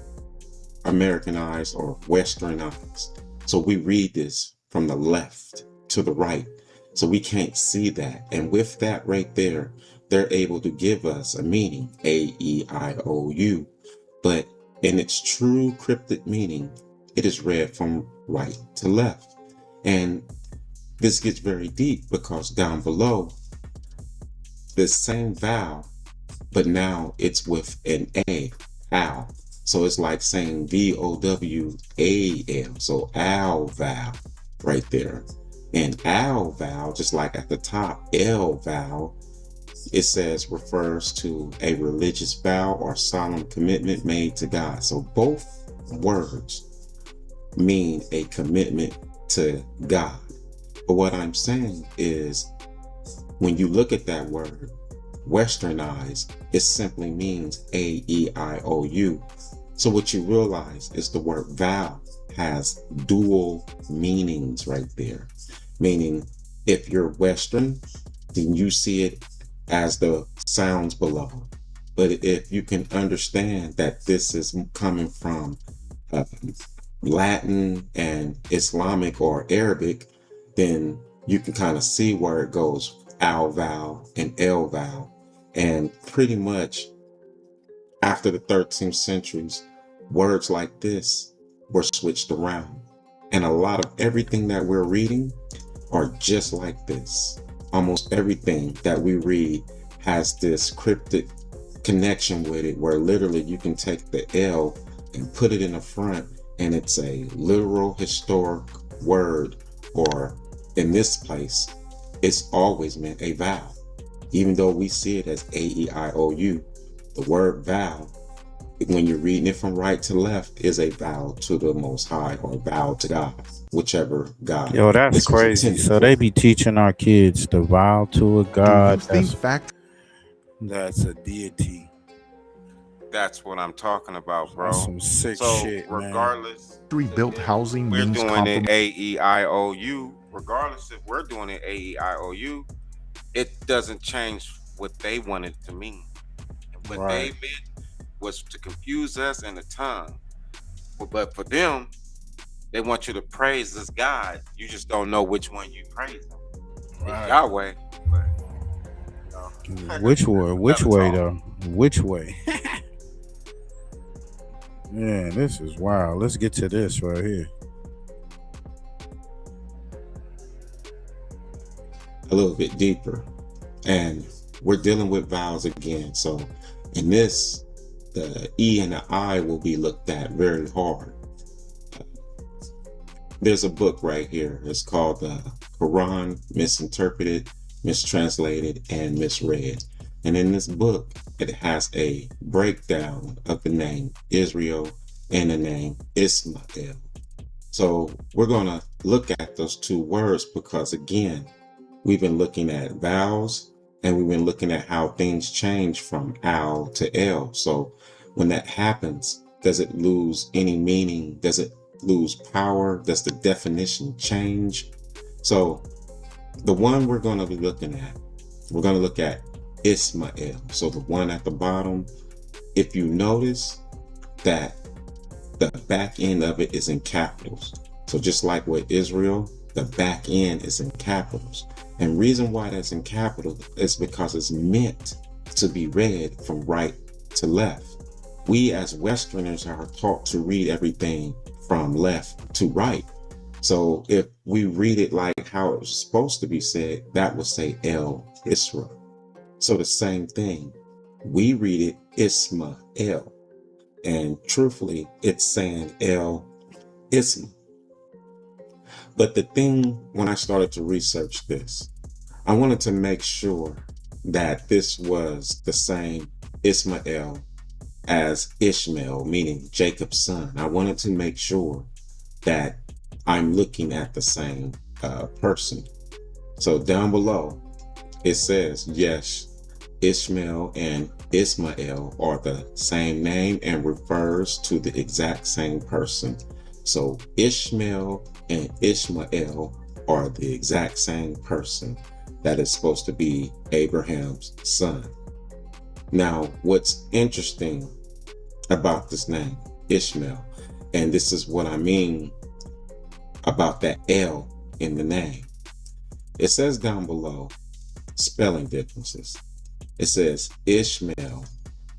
Americanized or Westernized. So we read this from the left to the right. So we can't see that. And with that right there, they're able to give us a meaning, A-E-I-O-U. But in its true cryptic meaning, it is read from right to left. And this gets very deep because down below, this same vowel, but now it's with an A, owl. So it's like saying V-O-W-A-L. So owl vowel right there. And owl vowel, just like at the top, L vowel, it says refers to a religious vow or solemn commitment made to God. So both words mean a commitment to God. But what I'm saying is, when you look at that word, westernized, it simply means A-E-I-O-U. So what you realize is the word vow has dual meanings right there. Meaning, if you're Western, then you see it as the sounds below. But if you can understand that this is coming from Latin and Islamic or Arabic, then you can kind of see where it goes, al vowel and el vowel. And pretty much after the 13th centuries, words like this were switched around. And a lot of everything that we're reading are just like this. Almost everything that we read has this cryptic connection with it, where literally you can take the L and put it in the front and it's a literal historic word, or in this place, it's always meant a vow. Even though we see it as A-E-I-O-U, the word vow, when you're reading it from right to left, is a vow to the Most High or vow to God, whichever God. Yo, that's this was crazy. intended So for. they be teaching our kids to vow to a God that's a deity. That's what I'm talking about, bro. That's some sick so shit, man. regardless, Rebuilt housing we're means doing it A-E-I-O-U. Regardless if we're doing it A-E-I-O-U, it doesn't change what they wanted to mean. What they meant was to confuse us in the tongue. But for them, they want you to praise this God. You just don't know which one you praise him. It's Yahweh. But, Which way? Which way though? Which way? Yeah, this is wild. Let's get to this right here. A little bit deeper, and we're dealing with vowels again. So in this, the E and the I will be looked at very hard. There's a book right here. It's called the Quran Misinterpreted, Mistranslated, and Misread. And in this book, it has a breakdown of the name Israel and the name Ismail. So we're going to look at those two words because, again, we've been looking at vowels and we've been looking at how things change from al to l. So when that happens, does it lose any meaning? Does it lose power? Does the definition change? So the one we're going to be looking at, we're going to look at Ismail. So the one at the bottom, if you notice that the back end of it is in capitals. So just like with Israel, the back end is in capitals. And reason why that's in capitals is because it's meant to be read from right to left. We as Westerners are taught to read everything from left to right. So if we read it like how it was supposed to be said, that would say El Israel. So the same thing, we read it Ismael. And truthfully, it's saying El Isma. But the thing, when I started to research this, I wanted to make sure that this was the same Ismael as Ishmael, meaning Jacob's son. I wanted to make sure that I'm looking at the same person. So down below, it says, yes, Ishmael and Ismael are the same name and refers to the exact same person. So Ishmael and Ishmael are the exact same person that is supposed to be Abraham's son. Now, what's interesting about this name, Ishmael, and this is what I mean about that L in the name. It says down below, spelling differences. It says Ishmael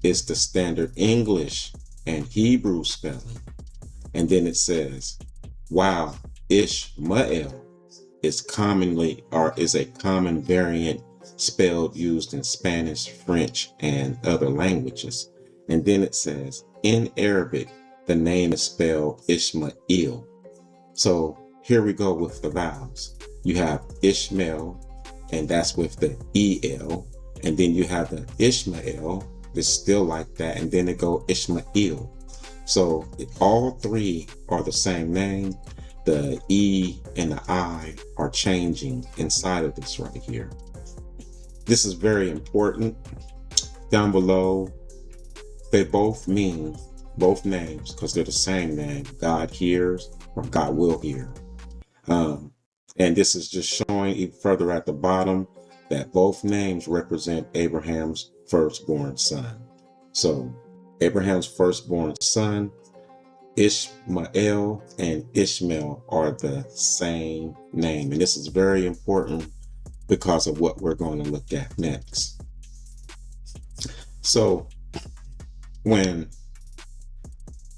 is the standard English and Hebrew spelling. And then it says, while Ishmael is commonly, or is a common variant spelled used in Spanish, French, and other languages. And then it says, in Arabic, the name is spelled Ishmael. So here we go with the vowels. You have Ishmael, and that's with the EL. And then you have the Ishmael, that's still like that. And then it go Ishmael. So all three are the same name. The E and the I are changing inside of this right here. This is very important. Down below, they both mean, both names, because they're the same name. God hears or God will hear. And this is just showing even further at the bottom that both names represent Abraham's firstborn son. So Abraham's firstborn son, Ishmael and Ishmael are the same name. And this is very important because of what we're going to look at next. So when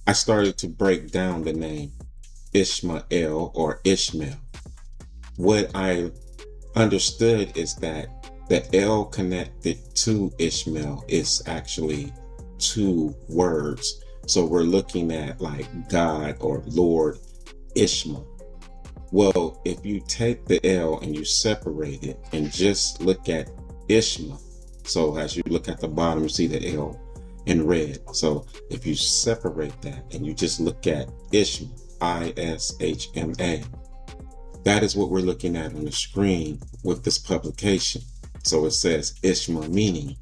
I started to break down the name Ishmael or Ishmael, what I understood is that the L connected to Ishmael is actually two words. So we're looking at like God or Lord Ishma. Well, if you take the L and you separate it and just look at Ishma, so as you look at the bottom, you see the L in red. So if you separate that and you just look at Ishma, I-S-H-M-A, that is what we're looking at on the screen with this publication. So it says Ishma meaning.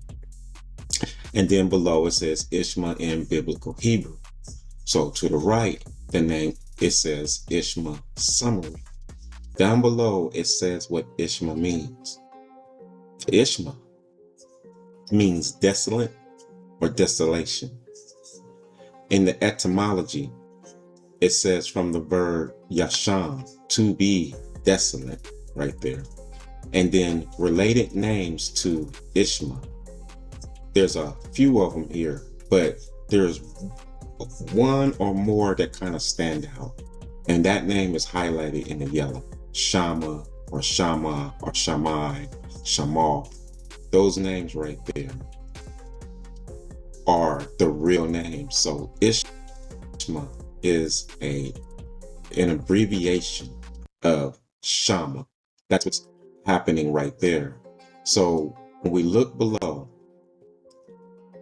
And then below it says Ishma in biblical Hebrew. So to the right, the name, it says Ishma summary. Down below, it says what Ishma means. Ishma means desolate or desolation. In the etymology, it says from the verb yasham, to be desolate, right there. And then related names to Ishma. There's a few of them here, but there's one or more that kind of stand out. And that name is highlighted in the yellow. Shama or Shama or Shammai, Shamal. Those names right there are the real names. So Ishma is an abbreviation of Shama. That's what's happening right there. So when we look below,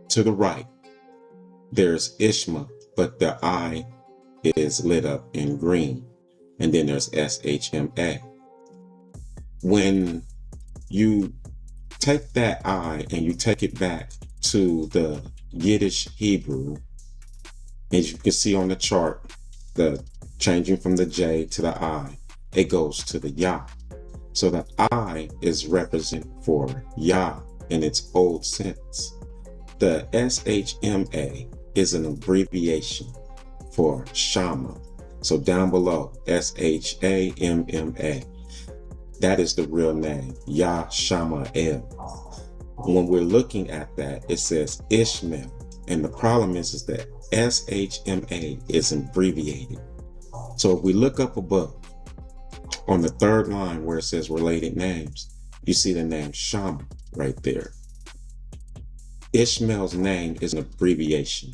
to the right, there's Ishma, but the I is lit up in green. And then there's S-H-M-A. When you take that I and you take it back to the Yiddish Hebrew, as you can see on the chart, the changing from the J to the I, it goes to the Yah. So the I is represent for Yah in its old sense. The S-H-M-A is an abbreviation for Shama. So down below, S-H-A-M-M-A. That is the real name, Yah Shama El. When we're looking at that, it says Ishmael. And the problem is that S-H-M-A is abbreviated. So if we look up above, on the third line where it says related names, you see the name Shama right there. Ishmael's name is an abbreviation.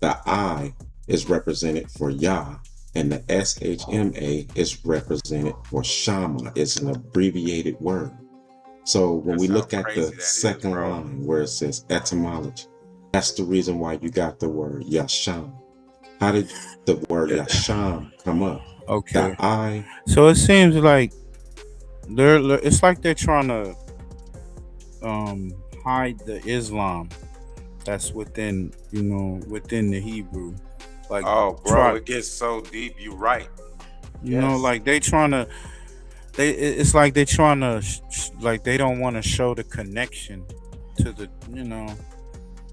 The I is represented for Yah, and the SHMA is represented for Shama. It's an abbreviated word. So when we look at the second line where it says etymology, that's the reason why you got the word Yasham. How did the word Yasham come up? Okay. The I. So it seems like it's like they're trying to hide the Islam that's within within the Hebrew. Like, oh, bro, it gets so deep. You right. You know, like they trying to. It's like they're trying to like they don't want to show the connection to the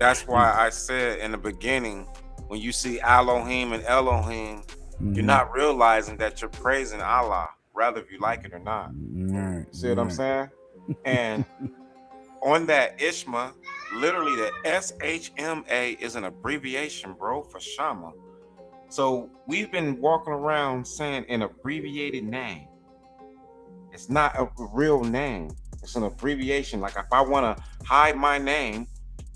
That's why I said in the beginning, when you see Elohim and Elohim, you're not realizing that you're praising Allah, rather if you like it or not. Right, See what I'm saying? And on that Ishma, literally the SHMA is an abbreviation, bro, for Shama. So we've been walking around saying an abbreviated name. It's not a real name. It's an abbreviation. Like if I want to hide my name,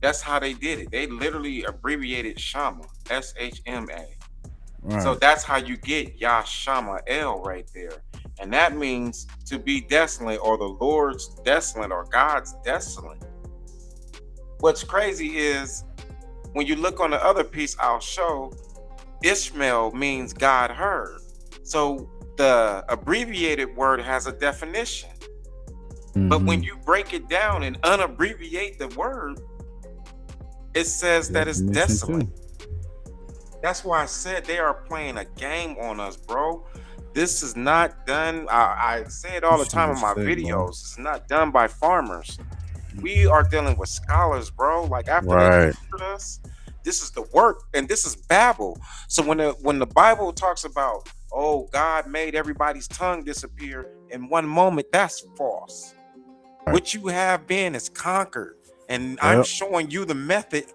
that's how they did it. They literally abbreviated Shama, SHMA. Right. So that's how you get Yah-Shama-El right there. And that means to be desolate, or the Lord's desolate, or God's desolate. What's crazy is when you look on the other piece I'll show, Ishmael means God heard. So the abbreviated word has a definition. But when you break it down and unabbreviate the word, it says that it's desolate. That's why I said they are playing a game on us, bro. This is not done. I say it all the time in my videos. It's not done by farmers. We are dealing with scholars, bro. Like after they captured us, this is the work, and this is Babel. So when the Bible talks about, oh, God made everybody's tongue disappear in one moment, that's false. What you have been is conquered, and I'm showing you the method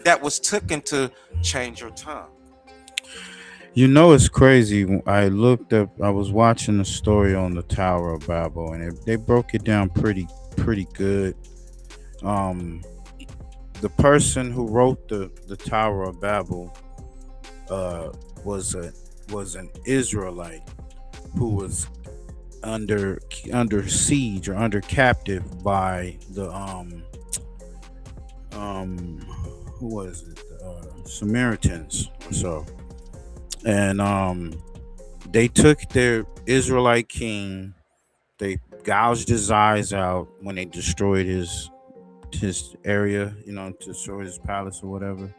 that was taken to change your tongue. You know, it's crazy. I was watching a story on the Tower of Babel, and they broke it down pretty good. The person who wrote the Tower of Babel was an Israelite who was under siege or under captive by the who was it, Samaritans or so. And they took their Israelite king, they gouged his eyes out when they destroyed his area, destroyed his palace or whatever.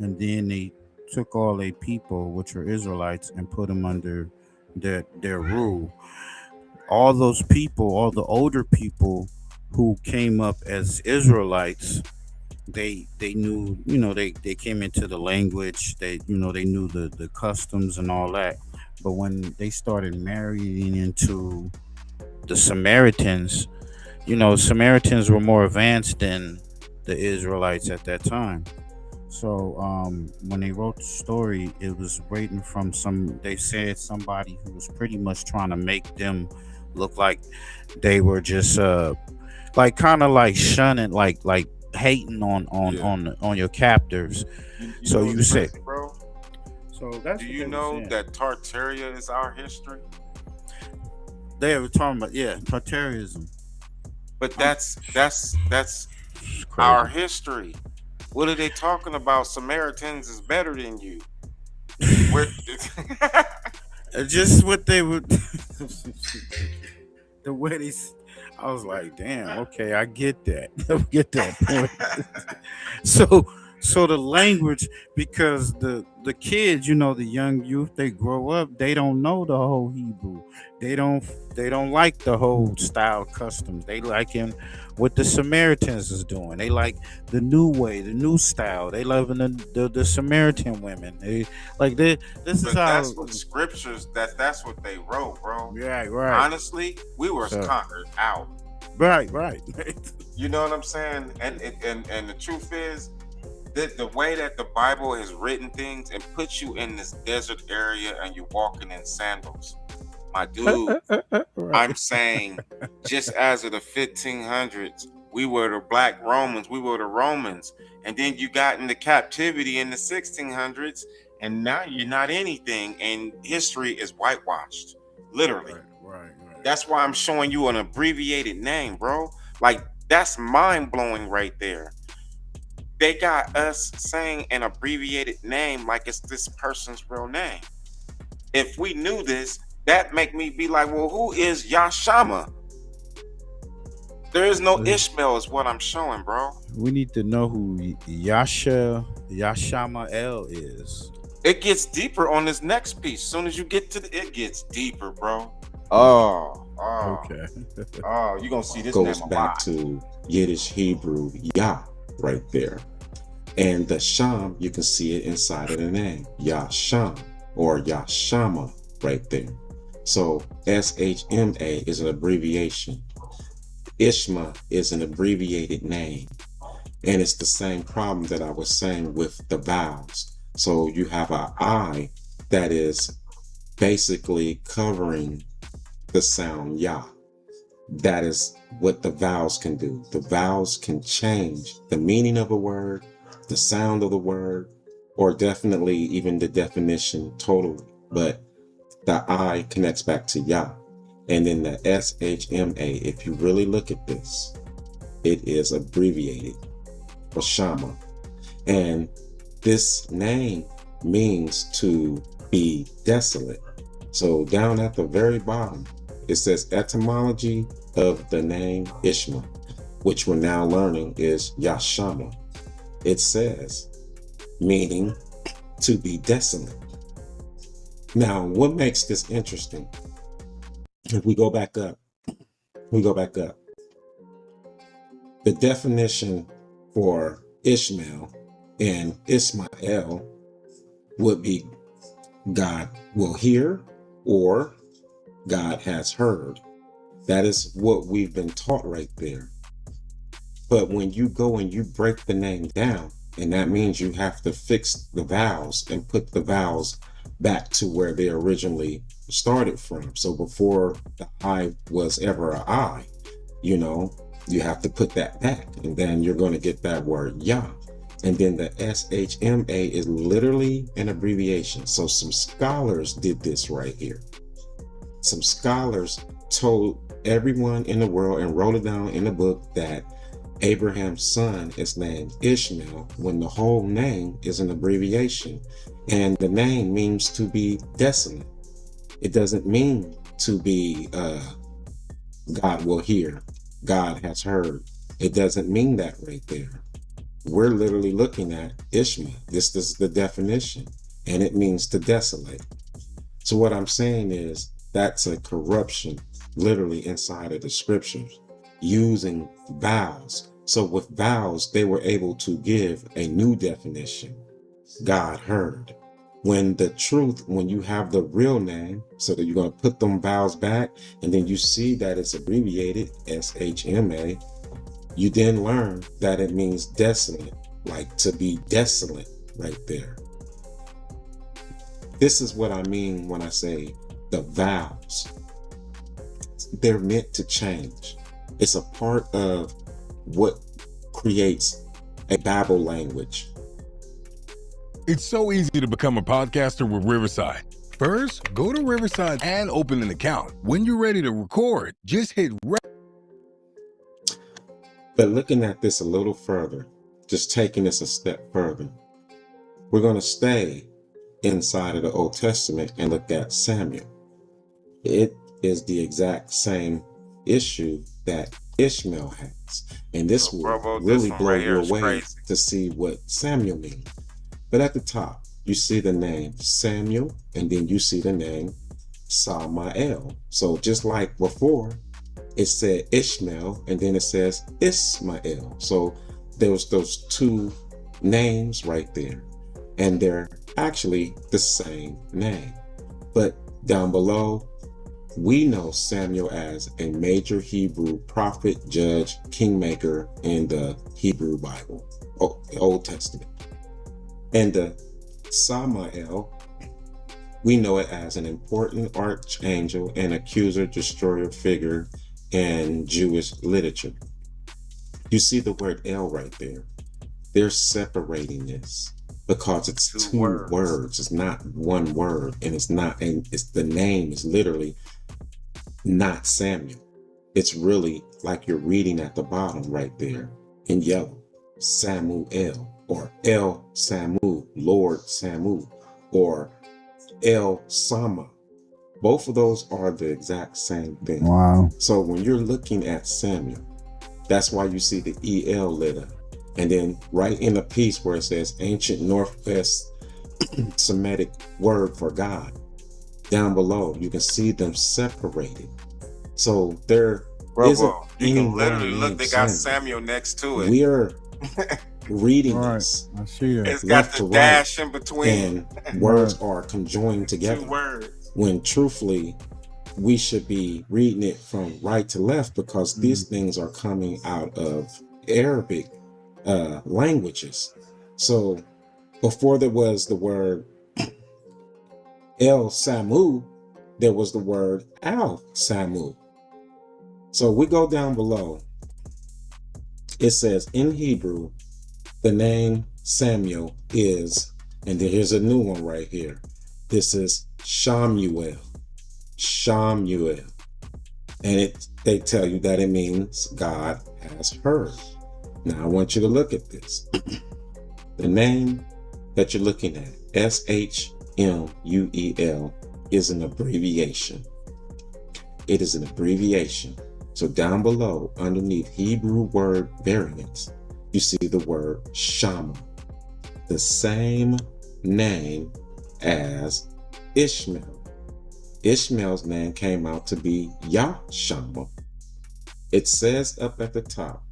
And then they took all their people, which were Israelites, and put them under their rule. All those people, all the older people who came up as Israelites, they knew, they came into the language, they knew the customs and all that. But when they started marrying into the Samaritans, Samaritans were more advanced than the Israelites at that time. So when they wrote the story, it was written from they said somebody who was pretty much trying to make them look like they were just like kind of like shunning, like hating on your captors. So you said, bro. So that's. Do you know that Tartaria is our history? They were talking about Tartarism. But that's our history. What are they talking about? Samaritans is better than you. Just what they would. The way they. I was like, damn. Okay, I get that. I get that point. So the language, because the kids, the young youth, they grow up, they don't know the whole Hebrew. They don't like the whole style customs. They like him what the Samaritans is doing. They like the new way, the new style. They loving the Samaritan women. They like this is how. That's what scriptures. That's what they wrote, bro. Yeah, right. Honestly, we were conquered out. Right. You know what I'm saying? And the truth is, the way that the Bible has written things and puts you in this desert area and you're walking in sandals, my dude. Right. I'm saying, just as of the 1500s, We were the black Romans. We were the Romans. And then you got into captivity in the 1600s, and now you're not anything. And history is whitewashed, literally. Right. That's why I'm showing you an abbreviated name, bro. Like, that's mind-blowing right there. They got us saying an abbreviated name like it's this person's real name. If we knew this, that make me be like, well, who is Yashama? There is no Ishmael is what I'm showing, bro. We need to know who Yashama-L is. It gets deeper on this next piece. Soon as you get to it gets deeper, bro. Oh, Okay. oh, you gonna see this Goes name a back lot. to Yiddish Hebrew Yah right there. And the Sham, you can see it inside of the name. Yasham or Yashama right there. So SHMA is an abbreviation. Ishma is an abbreviated name. And it's the same problem that I was saying with the vowels. So you have an I that is basically covering the sound Yah. That is what the vowels can do. The vowels can change the meaning of a word, the sound of the word, or definitely even the definition totally. But the I connects back to Yah. And then the SHMA, if you really look at this, it is abbreviated for Shama. And this name means to be desolate. So down at the very bottom, it says etymology of the name Ishma, which we're now learning is Yashama. It says meaning to be desolate. Now, what makes this interesting? If we go back up, the definition for Ishmael and Ismael would be God will hear or God has heard. That is what we've been taught right there. But when you go and you break the name down, and that means you have to fix the vowels and put the vowels back to where they originally started from. So before the I was ever an I, you have to put that back, and then you're going to get that word Yah. And then the SHMA is literally an abbreviation. So some scholars did this right here. Some scholars told everyone in the world and wrote it down in a book that Abraham's son is named Ishmael when the whole name is an abbreviation. And the name means to be desolate. It doesn't mean to be God will hear, God has heard. It doesn't mean that right there. We're literally looking at Ishmael. This is the definition, and it means to desolate. So what I'm saying is that's a corruption literally inside of the scriptures using vowels. So with vowels, they were able to give a new definition. God heard. When the truth, when you have the real name, so that you're going to put them vowels back, and then you see that it's abbreviated SHMA, you then learn that it means desolate, like to be desolate right there. This is what I mean when I say the vowels. They're meant to change. It's a part of what creates a Babel language. It's so easy to become a podcaster with Riverside. First, go to Riverside and open an account. When you're ready to record, just hit But looking at this a little further, just taking this a step further, we're going to stay inside of the Old Testament and look at Samuel. It is the exact same issue that Ishmael has. And this will really blow you away to see what Samuel means. But at the top, you see the name Samuel, and then you see the name Samael. So just like before, it said Ishmael, and then it says Ismael. So there's those two names right there, and they're actually the same name. But down below, we know Samuel as a major Hebrew prophet, judge, kingmaker in the Hebrew Bible, the Old Testament. And the Samael, we know it as an important archangel and accuser, destroyer figure in Jewish literature. You see the word L right there. They're separating this because it's two words. It's not one word, and it's not, and it's the name is literally not Samuel. It's really like you're reading at the bottom right there in yellow, Samuel, or El Samu, Lord Samu, or El Sama. Both of those are the exact same thing. Wow. So when you're looking at Samuel, that's why you see the EL lit up. And then right in a piece where it says ancient Northwest Semitic word for God, down below, you can see them separated. So there isn't you can anyone literally look, they named got Samuel. Samuel next to it. We are reading this. I see that. It's got the dash in between. And words are conjoined together. 2 words. When truthfully, we should be reading it from right to left because these things are coming out of Arabic languages. So before there was the word El Samu, there was the word Al Samu. So we go down below. It says in Hebrew, the name Samuel is, and then here's a new one right here. This is Shamuel. Shamuel. And they tell you that it means God has heard. Now I want you to look at this. The name that you're looking at, SHMUEL, is an abbreviation. It is an abbreviation. So down below, underneath Hebrew word variants, you see the word Shama, the same name as Ishmael. Ishmael's name came out to be Yahshama. It says up at the top,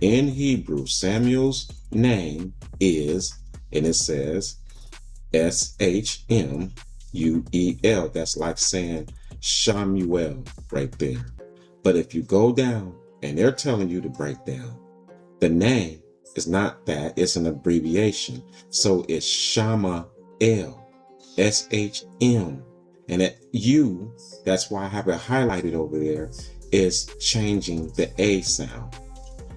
in Hebrew, Samuel's name is, and it says SHMUEL. That's like saying Shamuel right there. But if you go down, and they're telling you to break down, the name is not that, it's an abbreviation. So it's Shama El, SHM. And that U, that's why I have it highlighted over there, is changing the A sound.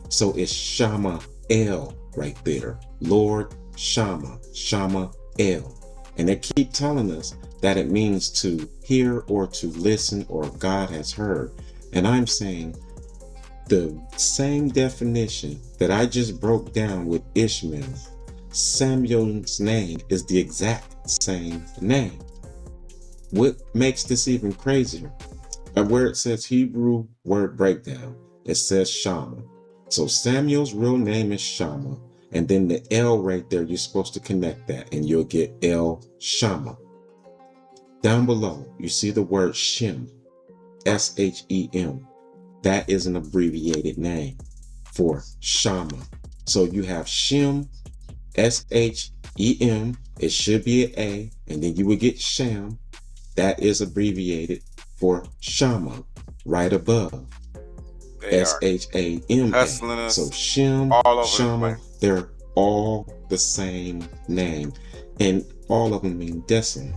So it's Shama El right there. Lord Shama, Shama El. And they keep telling us that it means to hear or to listen or God has heard. And I'm saying the same definition that I just broke down with Ishmael, Samuel's name is the exact same name. What makes this even crazier? Where it says Hebrew word breakdown, it says Shama. So Samuel's real name is Shama, and then the L right there, you're supposed to connect that and you'll get El Shama. Down below, you see the word Shem, SHEM. That is an abbreviated name for Shama. So you have Shem, SHEM, it should be an A, and then you would get Sham. That is abbreviated for Shama, right above. SHAMA. So Shem, Shama, they're all the same name, and all of them mean desolate.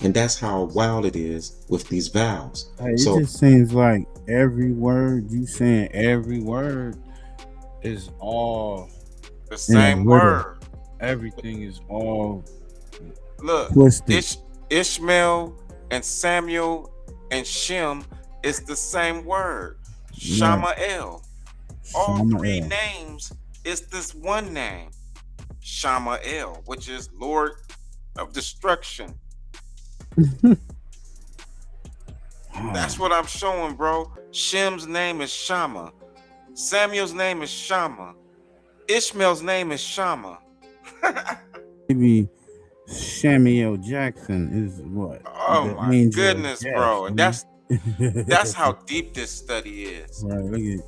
And that's how wild it is with these vowels. Hey, it just seems like every word you saying, every word is all the same word. Everything is all twisted. Ishmael and Samuel and Shem is the same word. Shama-el. All three names is this one name. Shama-el, which is Lord of Destruction. That's what I'm showing, bro. Shem's name is Shama. Samuel's name is Shama. Ishmael's name is Shama. Maybe Samuel Jackson is what? Oh my goodness, bro. And that's how deep this study is. Right, look at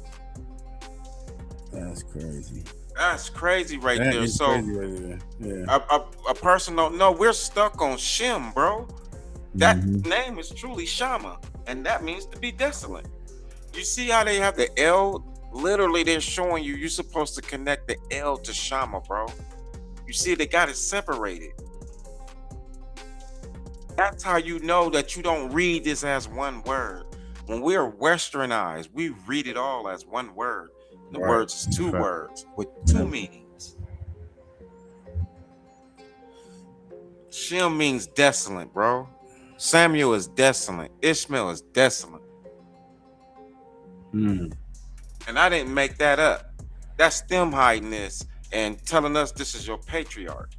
that's crazy. That's crazy right that there. Is so crazy right there. Yeah. A person don't know. We're stuck on Shem, bro. That name is truly Shama, and that means to be desolate. You see how they have the L? Literally, they're showing you you're supposed to connect the L to Shama, bro. You see, they got it separated. That's how you know that you don't read this as one word. When we're westernized, we read it all as one word. The Right. words is two Fact. words with two Yep. meanings. Shem means desolate, bro. Samuel is desolate. Ishmael is desolate. Mm. And I didn't make that up. That's them hiding this and telling us this is your patriarch.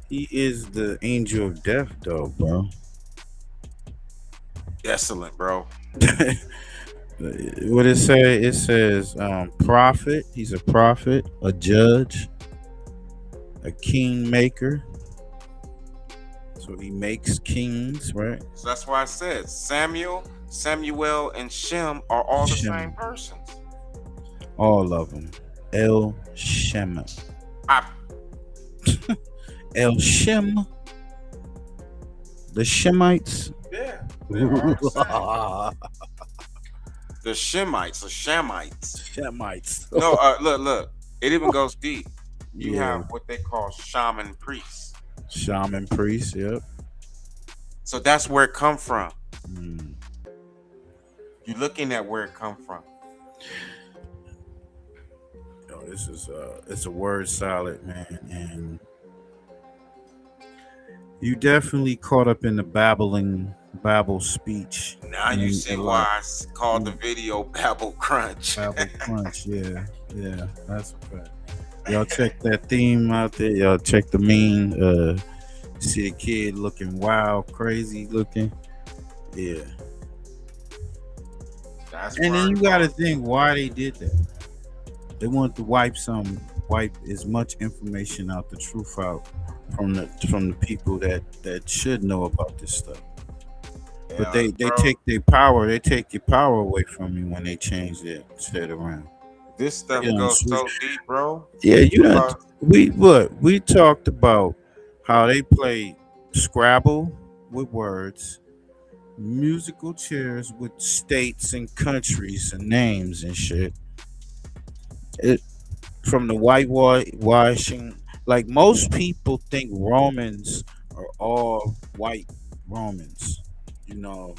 He is the angel of death, though, bro. Desolate, bro. What it say? It says prophet. He's a prophet, a judge, a kingmaker. So he makes kings, right? So that's why I said Samuel, and Shem are all the Shem. same persons. All of them. El Shem. El Shem. The Shemites. Yeah. They are the same. The Shemites or Shamites. Shemites. No, look. It even goes deep. You Yeah. have what they call shaman priests. Shaman priest, yep. So that's where it come from. Mm. You're looking at where it come from. Yo, this is it's a word salad, man, and you definitely caught up in the babble speech. Now you see why I called the video Babel Crunch. Babble Crunch, yeah, that's a fact. Y'all check that theme out there. Y'all check the meme. See the kid looking wild, crazy looking. Yeah. That's And then you gotta think why they did that. They wanted to wipe as much information out, the truth out from the people that should know about this stuff. But they take their power. They take your power away from you when they change that shit around. This stuff You know, goes so deep, bro. Yeah, you know, we talked about how they play Scrabble with words, musical chairs with states and countries and names and shit. It from the whitewashing. Like most people think Romans are all white Romans, you know,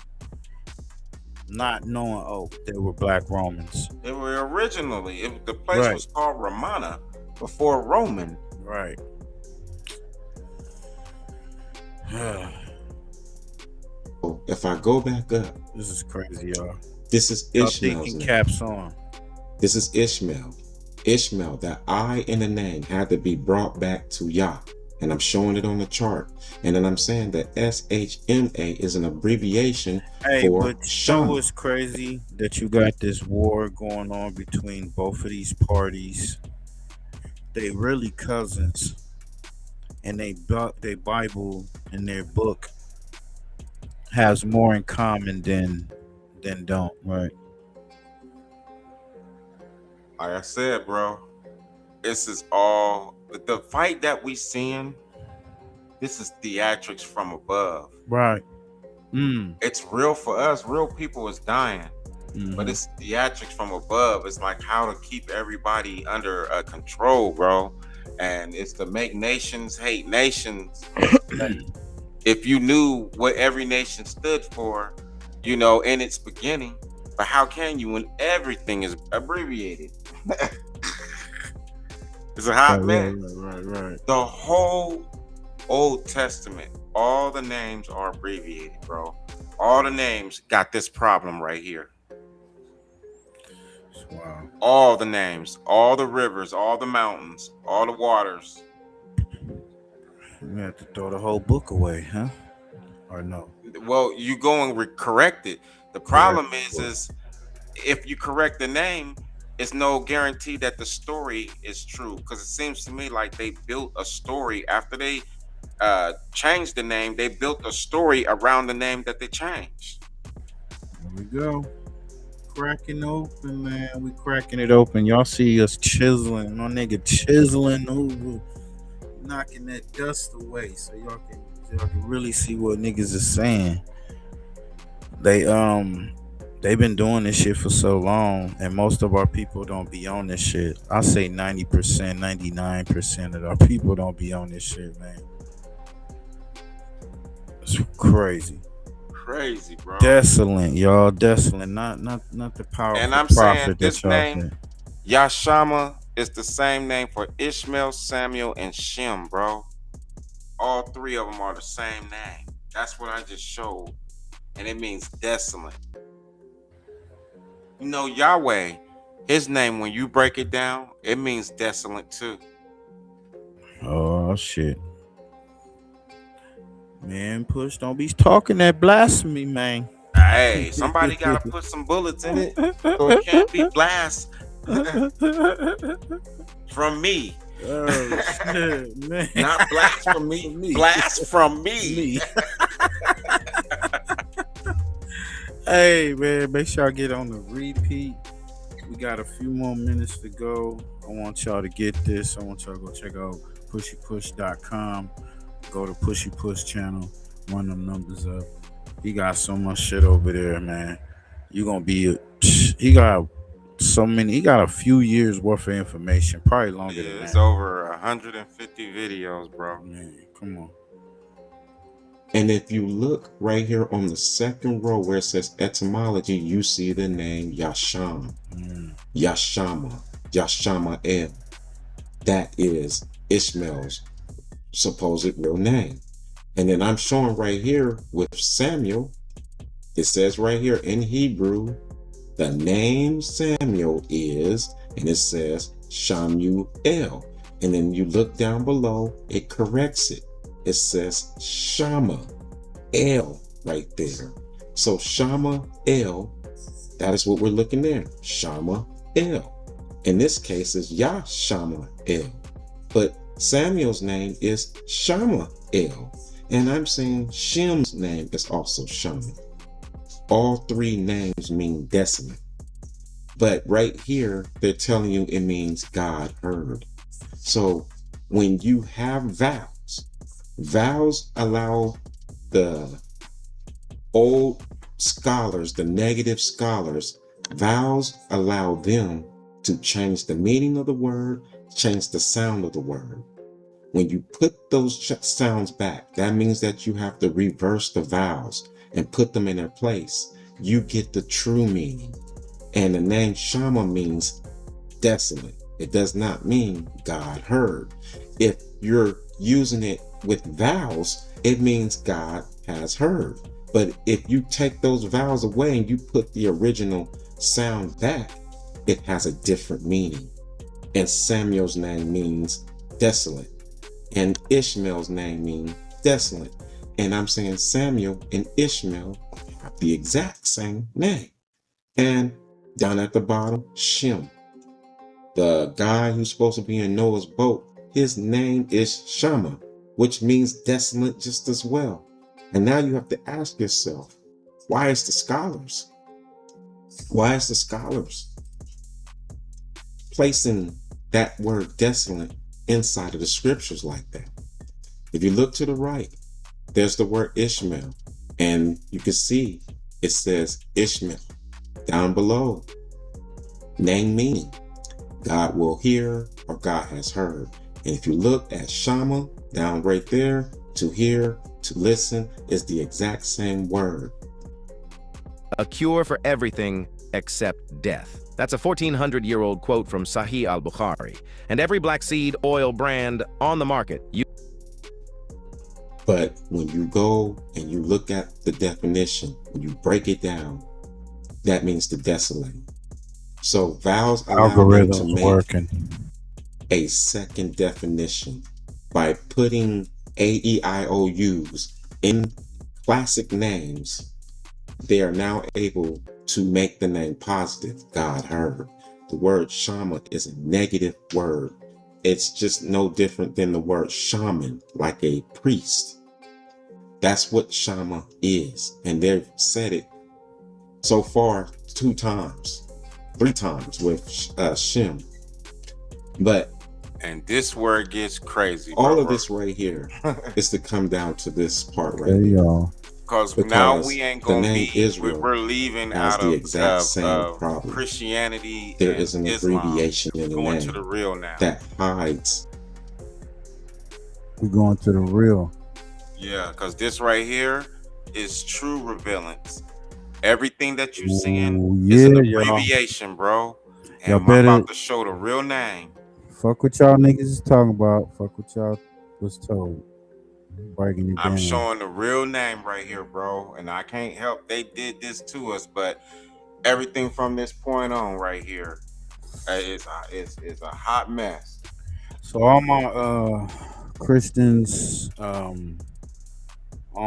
not knowing they were black Romans. They were originally the place was called Romana before Roman. Right. If I go back up, This is crazy, y'all. this is Y'all Ishmael's thinking name. caps on. This is Ishmael. Ishmael, that I in the name had to be brought back to Yah. And I'm showing it on the chart. And then I'm saying that SHMA is an abbreviation Hey, for but Shama. so it's crazy that you got this war going on between both of these parties. They really cousins, and they Bible and their book has more in common than don't, right? Like I said, bro, this is all the fight that we seeing. This is theatrics from above. Right. It's real for us. Real people is dying, but it's theatrics from above. It's like how to keep everybody under control, bro. And it's to make nations hate nations. If you knew what every nation stood for, you know, in its beginning, but how can you when everything is abbreviated? It's a hot mess. Right. The whole Old Testament, all the names are abbreviated, bro. All the names got this problem right here. Wow. All the names, all the rivers, all the mountains, all the waters. We have to throw the whole book away, huh? Or no? Well, you go and correct it. The problem is if you correct the name, it's no guarantee that the story is true. Because it seems to me like they built a story after they changed the name. They built a story around the name that they changed. There we go. Cracking open, man. We cracking it open. Y'all see us chiseling. My nigga chiseling over, knocking that dust away, so y'all can really see what niggas is saying. They've been doing this shit for so long, and most of our people don't be on this shit. I say 90%, 99% of our people don't be on this shit, man. It's crazy. crazy, bro. Desolate, y'all. Desolate. Not the powerful And I'm saying prophet this that y'all name, think. Yashama, is the same name for Ishmael, Samuel, and Shem, bro. All three of them are the same name. That's what I just showed. And it means desolate. You know, Yahweh, his name, when you break it down, it means desolate too. Oh shit. Man, Push, don't be talking that blasphemy, man. Hey, somebody gotta put some bullets in it, so it can't be blast from me. Oh shit, man. Not blast from me. Blast from me. Hey man, make sure I get on the repeat. We got a few more minutes to go. I want y'all to get this. I want y'all to go check out pushypush.com. Go to Pushy Push channel. Run them numbers up. He got so much shit over there, man. You gonna be. He got so many. He got a few years worth of information. Probably longer than that. It's over 150 videos, bro. Man, come on. And if you look right here on the second row where it says etymology, you see the name Yasham. Yashama. Yashama-el. That is Ishmael's supposed real name. And then I'm showing right here with Samuel, it says right here in Hebrew, the name Samuel is, and it says Shamuel. And then you look down below, it corrects it. It says Shama El right there. So Shama El, that is what we're looking at. Shama El. In this case, is Yashama El. But Samuel's name is Shama El. And I'm saying Shem's name is also Shama. All three names mean desolate. But right here, they're telling you it means God heard. So when you have vowels, vowels allow the old scholars, the negative scholars, vowels allow them to change the meaning of the word, change the sound of the word. When you put those sounds back, that means that you have to reverse the vowels and put them in their place. You get the true meaning. And the name Shama means desolate. It does not mean God heard. If you're using it with vowels, it means God has heard. But if you take those vowels away and you put the original sound back, it has a different meaning. And Samuel's name means desolate. And Ishmael's name means desolate. And I'm saying Samuel and Ishmael have the exact same name. And down at the bottom, Shem. The guy who's supposed to be in Noah's boat, his name is Shama, which means desolate just as well. And now you have to ask yourself, why is the scholars placing that word desolate inside of the scriptures like that? If you look to the right, there's the word Ishmael, and you can see it says Ishmael. Down below, name meaning, God will hear or God has heard. And if you look at Shama, down right there, to hear, to listen, is the exact same word. A cure for everything except death. That's a 1400-year-old quote from Sahih al-Bukhari. And every black seed oil brand on the market. But when you go and you look at the definition, when you break it down, that means the desolate. So vowels allow them to make a second definition by putting AEIOUs in classic names. They are now able to make the name positive, God heard. The word Shama is a negative word. It's just no different than the word shaman, like a priest. That's what Shama is. And they've said it so far 3 times with Shem. And this word gets crazy. All of this right here is to come down to this part right Hey, here. y'all. Because now we ain't going to be, Israel we're leaving has out the of exact same problem. Christianity. There and is an Islam. abbreviation in the Going name to the real now. that hides. We're going to the real. Yeah, because this right here, is true revealance. Everything that you're seeing Ooh, is an yeah, y'all. abbreviation, bro. Y'all And I'm better about to show the real name. fuck what y'all niggas is talking about. Fuck what y'all was told. Breaking it I'm down. showing the real name right here, bro. And I can't help they did this to us, but everything from this point on right here is a hot mess. So all my Christians, all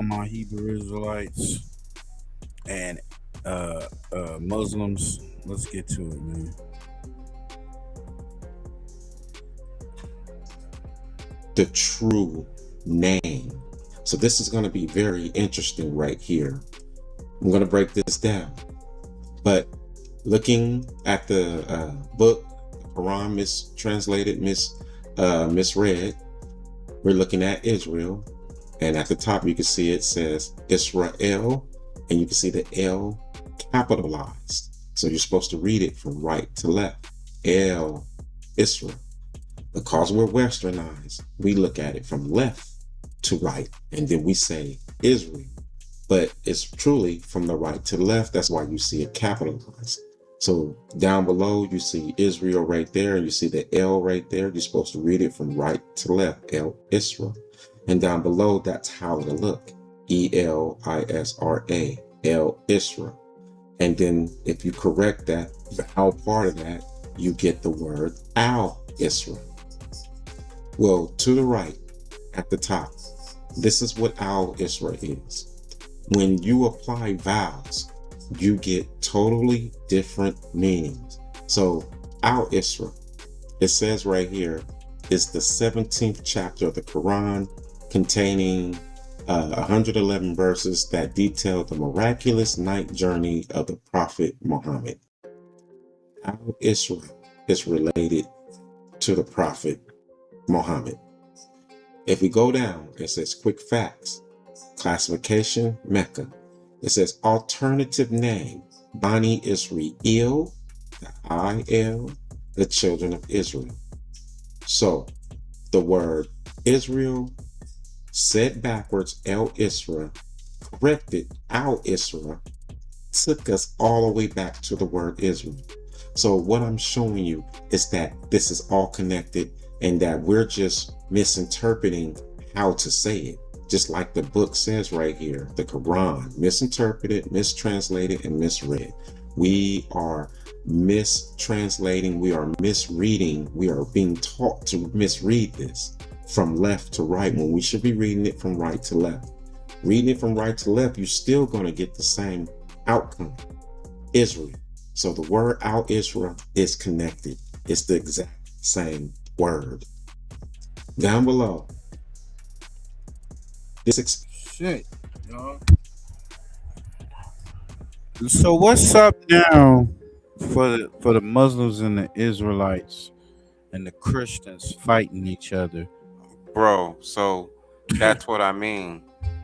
my Hebrew Israelites, and Muslims, let's get to it, man. The true name. So this is going to be very interesting right here. I'm going to break this down. But looking at the book, the Quran mistranslated, misread, we're looking at Israel. And at the top, you can see it says Israel, and you can see the L capitalized. So you're supposed to read it from right to left. El, Israel. Because we're westernized, we look at it from left to right, and then we say Israel. But it's truly from the right to left. That's why you see it capitalized. So down below, you see Israel right there, and you see the L right there. You're supposed to read it from right to left, El Israel. And down below, that's how it'll look. E-L-I-S-R-A, El Israel. And then if you correct that, the vowel part of that, you get the word Al Israel. Well, to the right, at the top, this is what Al Israel is. When you apply vowels, you get totally different meanings. So Al Israel, it says right here, is the 17th chapter of the Quran, containing 111 verses that detail the miraculous night journey of the Prophet Muhammad. Al Israel is related to the Prophet Muhammad. If we go down, it says quick facts, classification, Mecca. It says alternative name, Bani Israel, the I-L, the children of Israel. So the word Israel, said backwards, El Isra, corrected, Al Isra, took us all the way back to the word Israel. So what I'm showing you is that this is all connected, and that we're just misinterpreting how to say it. Just like the book says right here, the Quran, misinterpreted, mistranslated, and misread. We are mistranslating, we are misreading, we are being taught to misread this from left to right when we should be reading it from right to left. Reading it from right to left, you're still going to get the same outcome. Israel. So the word Al Israel is connected. It's the exact same word. Down below. Shit, y'all. So what's up now for the Muslims and the Israelites and the Christians fighting each other? Bro, so that's what I mean.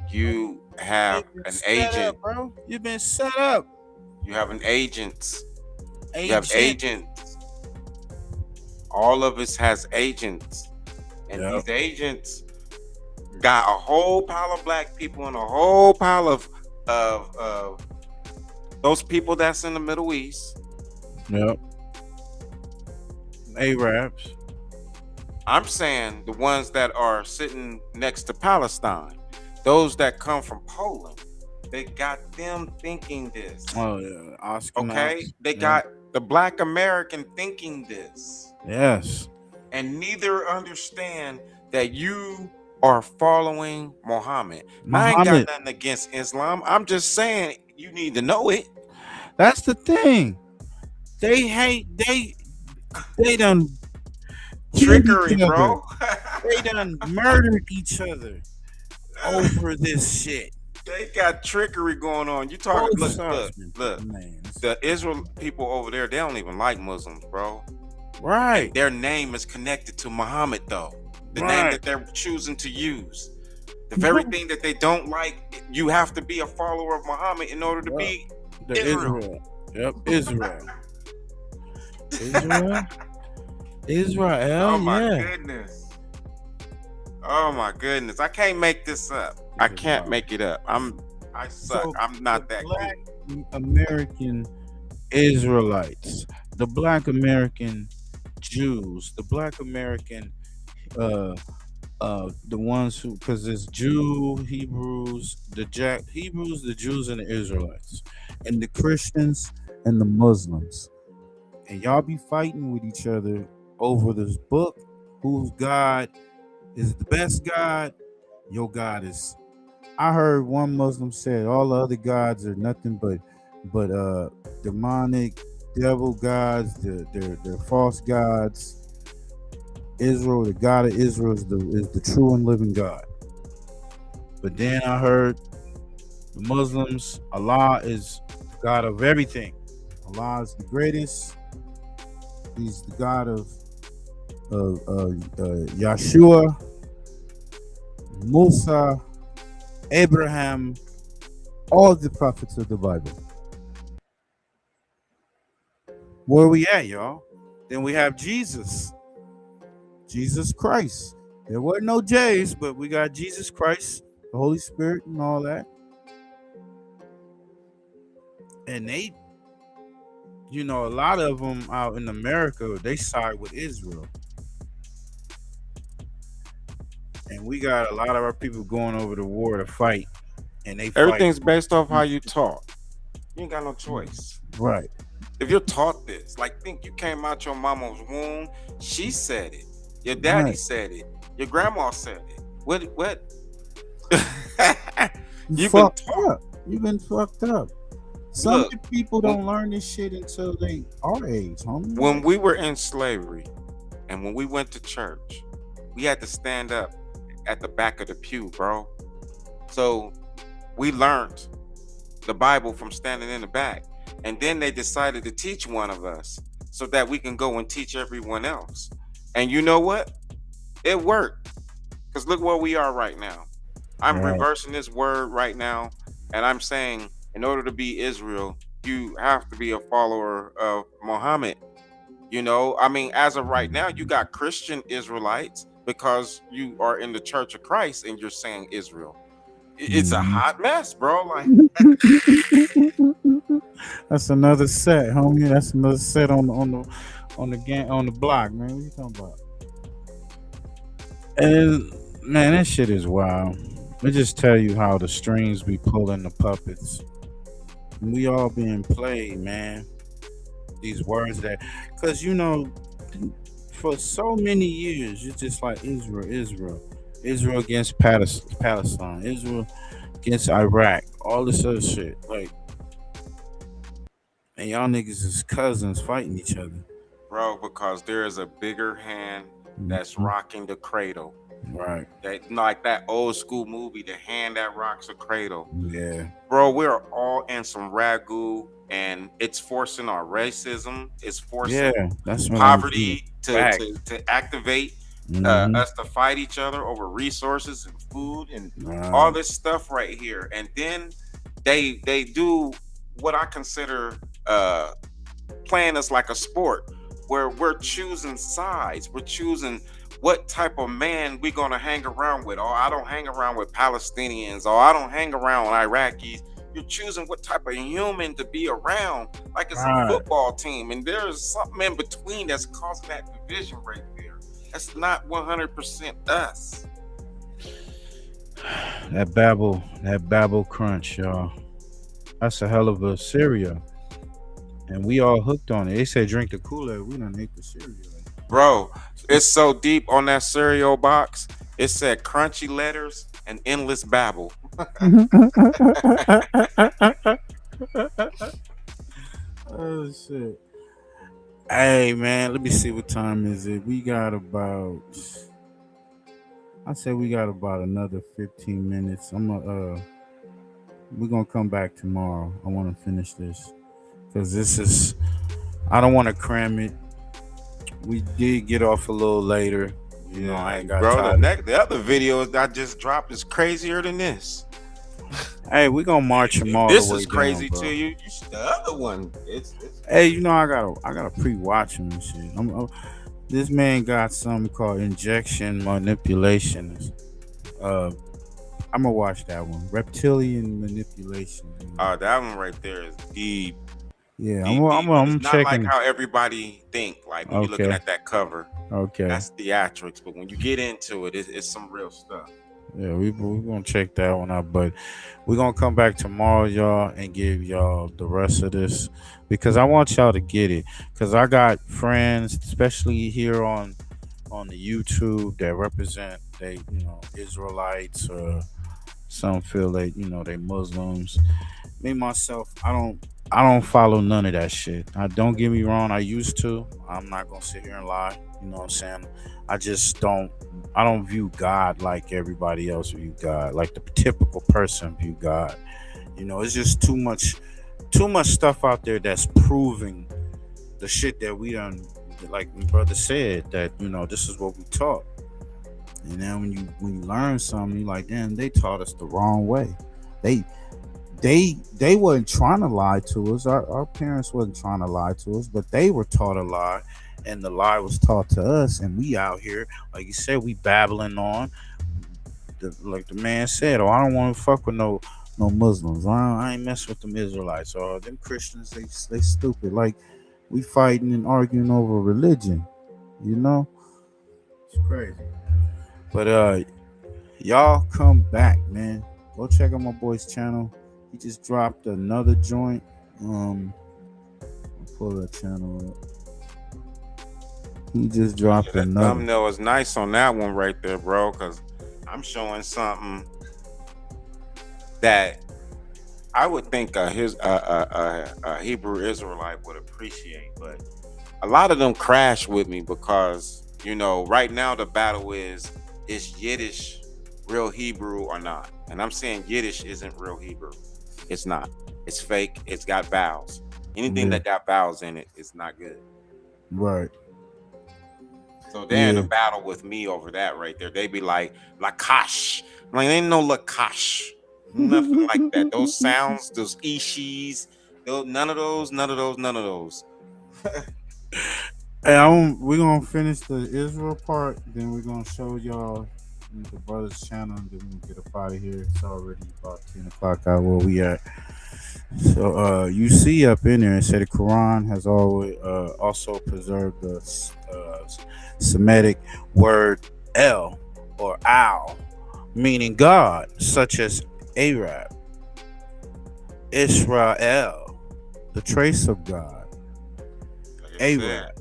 You have an agent, bro. You've been set up. You have an agent. You have agents. All of us has agents. And these agents got a whole pile of black people and a whole pile of those people that's in the Middle East. Yep. Arabs. I'm saying the ones that are sitting next to Palestine, those that come from Poland, they got them thinking this. Oh yeah, Oscar. Okay, they got the Black American thinking this. Yes. And neither understand that you are following Muhammad. I ain't got nothing against Islam. I'm just saying you need to know it. That's the thing. They hate. They done trickery, bro. They done murdered each other over this shit. They got trickery going on. You talking? Look. The Israel people over there, they don't even like Muslims, bro. Right. And their name is connected to Muhammad, though. The name that they're choosing to use. The very thing that they don't like, you have to be a follower of Muhammad in order to be Israel. Yep, Israel. Israel. Oh my goodness. Oh my goodness. I can't make this up. I can't make it up. I suck. So I'm not the that Black good. American Israelites, the Black American Jews, the Black American uh the ones who, because it's Hebrews, Hebrews, the Jews, and the Israelites, and the Christians and the Muslims, and y'all be fighting with each other over this book. Whose God is the best God? Your God is. I heard one Muslim said all the other gods are nothing but demonic devil gods. They're false gods. Israel, the God of Israel, is the true and living God. But then I heard the Muslims, Allah is the God of everything. Allah is the greatest. He's the God of Yeshua, Musa, Abraham, all the prophets of the Bible. Where we at, y'all? Then we have Jesus Christ. There wasn't no J's, but we got Jesus Christ, the Holy Spirit, and all that. And they, a lot of them out in America, they side with Israel. And we got a lot of our people going over the war to fight. And they Everything's fight. based off how you taught. You ain't got no choice. Right. If you're taught this, like, think you came out your mama's womb, she said it. Your daddy said it. Your grandma said it. What? You've been taught. You've been fucked up. Some people don't learn this shit until they our age, homie. When we were in slavery and when we went to church, we had to stand up at the back of the pew, bro. So we learned the Bible from standing in the back. And then they decided to teach one of us so that we can go and teach everyone else. And you know what? It worked. Because look where we are right now. I'm reversing this word right now. And I'm saying, in order to be Israel, you have to be a follower of Muhammad. As of right now, you got Christian Israelites because you are in the Church of Christ and you're saying Israel. It's a hot mess, bro. Like, that's another set, homie. That's another set on the block, man. What you talking about? And man, that shit is wild. Let me just tell you how the strings be pulling the puppets. We all being played, man. These words because for so many years, it's just like Israel against Palestine, Israel against Iraq, all this other shit. Like, and y'all niggas is cousins fighting each other. Bro, because there is a bigger hand that's rocking the cradle. Right. That, like that old school movie, The Hand That Rocks the Cradle. Yeah. Bro, we're all in some ragu, and it's forcing our racism. It's forcing poverty to activate us to fight each other over resources and food and all this stuff right here. And then they do what I consider playing us like a sport, where we're choosing sides. We're choosing what type of man we're gonna hang around with. Oh, I don't hang around with Palestinians. Or I don't hang around with Iraqis. You're choosing what type of human to be around, like it's a football team. And there's something in between that's causing that division right there. That's not 100% us. That Babel crunch, y'all. That's a hell of a cereal. And we all hooked on it. They said drink the Kool-Aid. We done ate the cereal. Bro, it's so deep on that cereal box. It said crunchy letters and endless babble. Oh shit. Hey man, let me see what time is it. We got about another 15 minutes. We're gonna come back tomorrow. I want to finish this because I don't want to cram it. We did get off a little later. I ain't got time. The other videos I just dropped is crazier than this. Hey, we're gonna march them all This the way is crazy down, bro. to you. The other one, it's Hey, I gotta pre-watch them and shit. This man got something called injection manipulation. I'm gonna watch that one. Reptilian manipulation. That one right there is deep. Yeah, Deep, deep. I'm It's not like checking. how everybody think. Like when you're looking Okay. at that cover, Okay. that's theatrics. But when you get into it, it's some real stuff. Yeah, we're gonna check that one out, but we're gonna come back tomorrow, y'all, and give y'all the rest of this because I want y'all to get it. Because I got friends, especially here on the YouTube, that represent they, Israelites, or some feel they, they Muslims. Me myself, I don't follow none of that shit. Don't get me wrong, I used to. I'm not gonna sit here and lie. You know what I'm saying? I just don't view God like everybody else view God, like the typical person view God. It's just too much stuff out there that's proving the shit that we done, like my brother said, that this is what we taught. And then when you learn something, you're like, damn, they taught us the wrong way. They wasn't trying to lie to us. Our parents wasn't trying to lie to us, but they were taught a lie, and the lie was taught to us. And we out here, like you said, we babbling on. Like the man said, I don't want to fuck with no Muslims. I ain't mess with them Israelites. Or them Christians, they stupid. Like we fighting and arguing over religion. It's crazy. But y'all come back, man. Go check out my boy's channel. He just dropped another joint. I'll pull that channel up. He just dropped That another. thumbnail is nice on that one right there, bro, because I'm showing something that I would think a Hebrew Israelite would appreciate, but a lot of them crash with me because right now the battle is Yiddish real Hebrew or not? And I'm saying Yiddish isn't real Hebrew. It's not. It's fake. It's got vowels. Anything that got vowels in it is not good. Right. So they're in a battle with me over that right there. They be like, Lakash. I'm like, ain't no Lakash. Nothing like that. Those sounds, those ishis, none of those. Hey, we're gonna finish the Israel part, then we're gonna show y'all the brother's channel, and then we'll get up out of here. It's already about 10 o'clock out where we at. So you see up in there, it said the Quran has always also preserved the Semitic word El or Al, meaning God, such as Arab, Israel, the trace of God, Arab,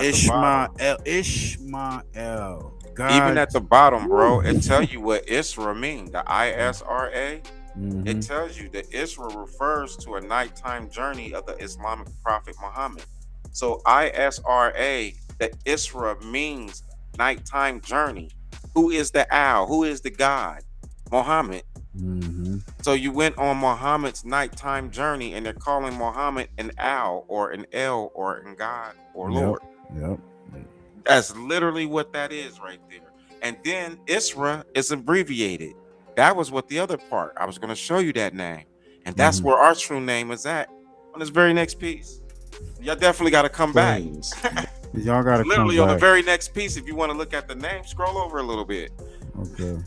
Ishmael, God. Even at the bottom, bro, it tell you what Isra mean. The ISRA. It tells you that Isra refers to a nighttime journey of the Islamic prophet Muhammad. So ISRA, that Isra means nighttime journey. Who is the Al? Who is the God? Muhammad. So you went on Muhammad's nighttime journey, and they're calling Muhammad an Al or an El or an God or Lord. Yep. That's literally what that is right there. And then Isra is abbreviated. That was what the other part. I was going to show you that name. And that's where our true name is at on this very next piece. Y'all definitely got to come back. Y'all got to come back. Literally on the very next piece. If you want to look at the name, scroll over a little bit. Okay.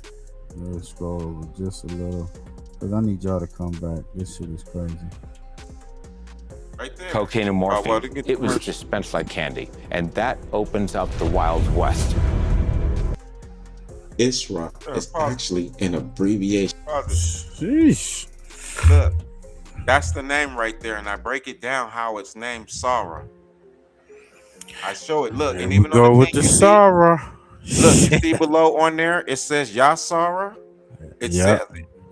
Let's scroll over just a little. Because I need y'all to come back. This shit is crazy. Right there. Cocaine and morphine. It was dispensed like candy. And that opens up the Wild West. Isra is actually an abbreviation. Sheesh. Look, that's the name right there, and I break it down how it's named Sarah. I show it. Look, and even go on the with thing, the you see- Sarah. Look, you see below on there, it says Yasara. It says,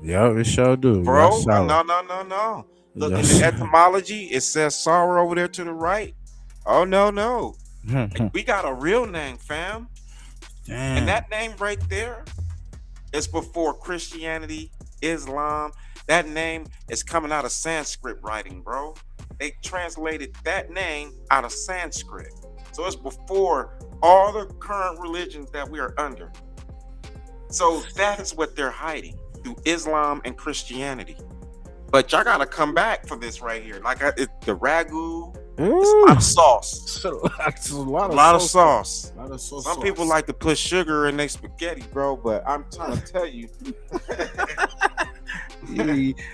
Yep, it sure do. bro, Yasara. no. Look, in Yes. the etymology, it says Sarah over there to the right. Oh, no. We got a real name, fam. Damn. And that name right there is before Christianity, Islam. That name is coming out of Sanskrit writing, bro. They translated that name out of Sanskrit. So it's before all the current religions that we are under. So that is what they're hiding through Islam and Christianity. But y'all gotta come back for this right here. Like the ragu, It's a lot of sauce. It's a lot of sauce. A lot of sauce. Some people like to put sugar in their spaghetti, bro, but I'm trying to tell you.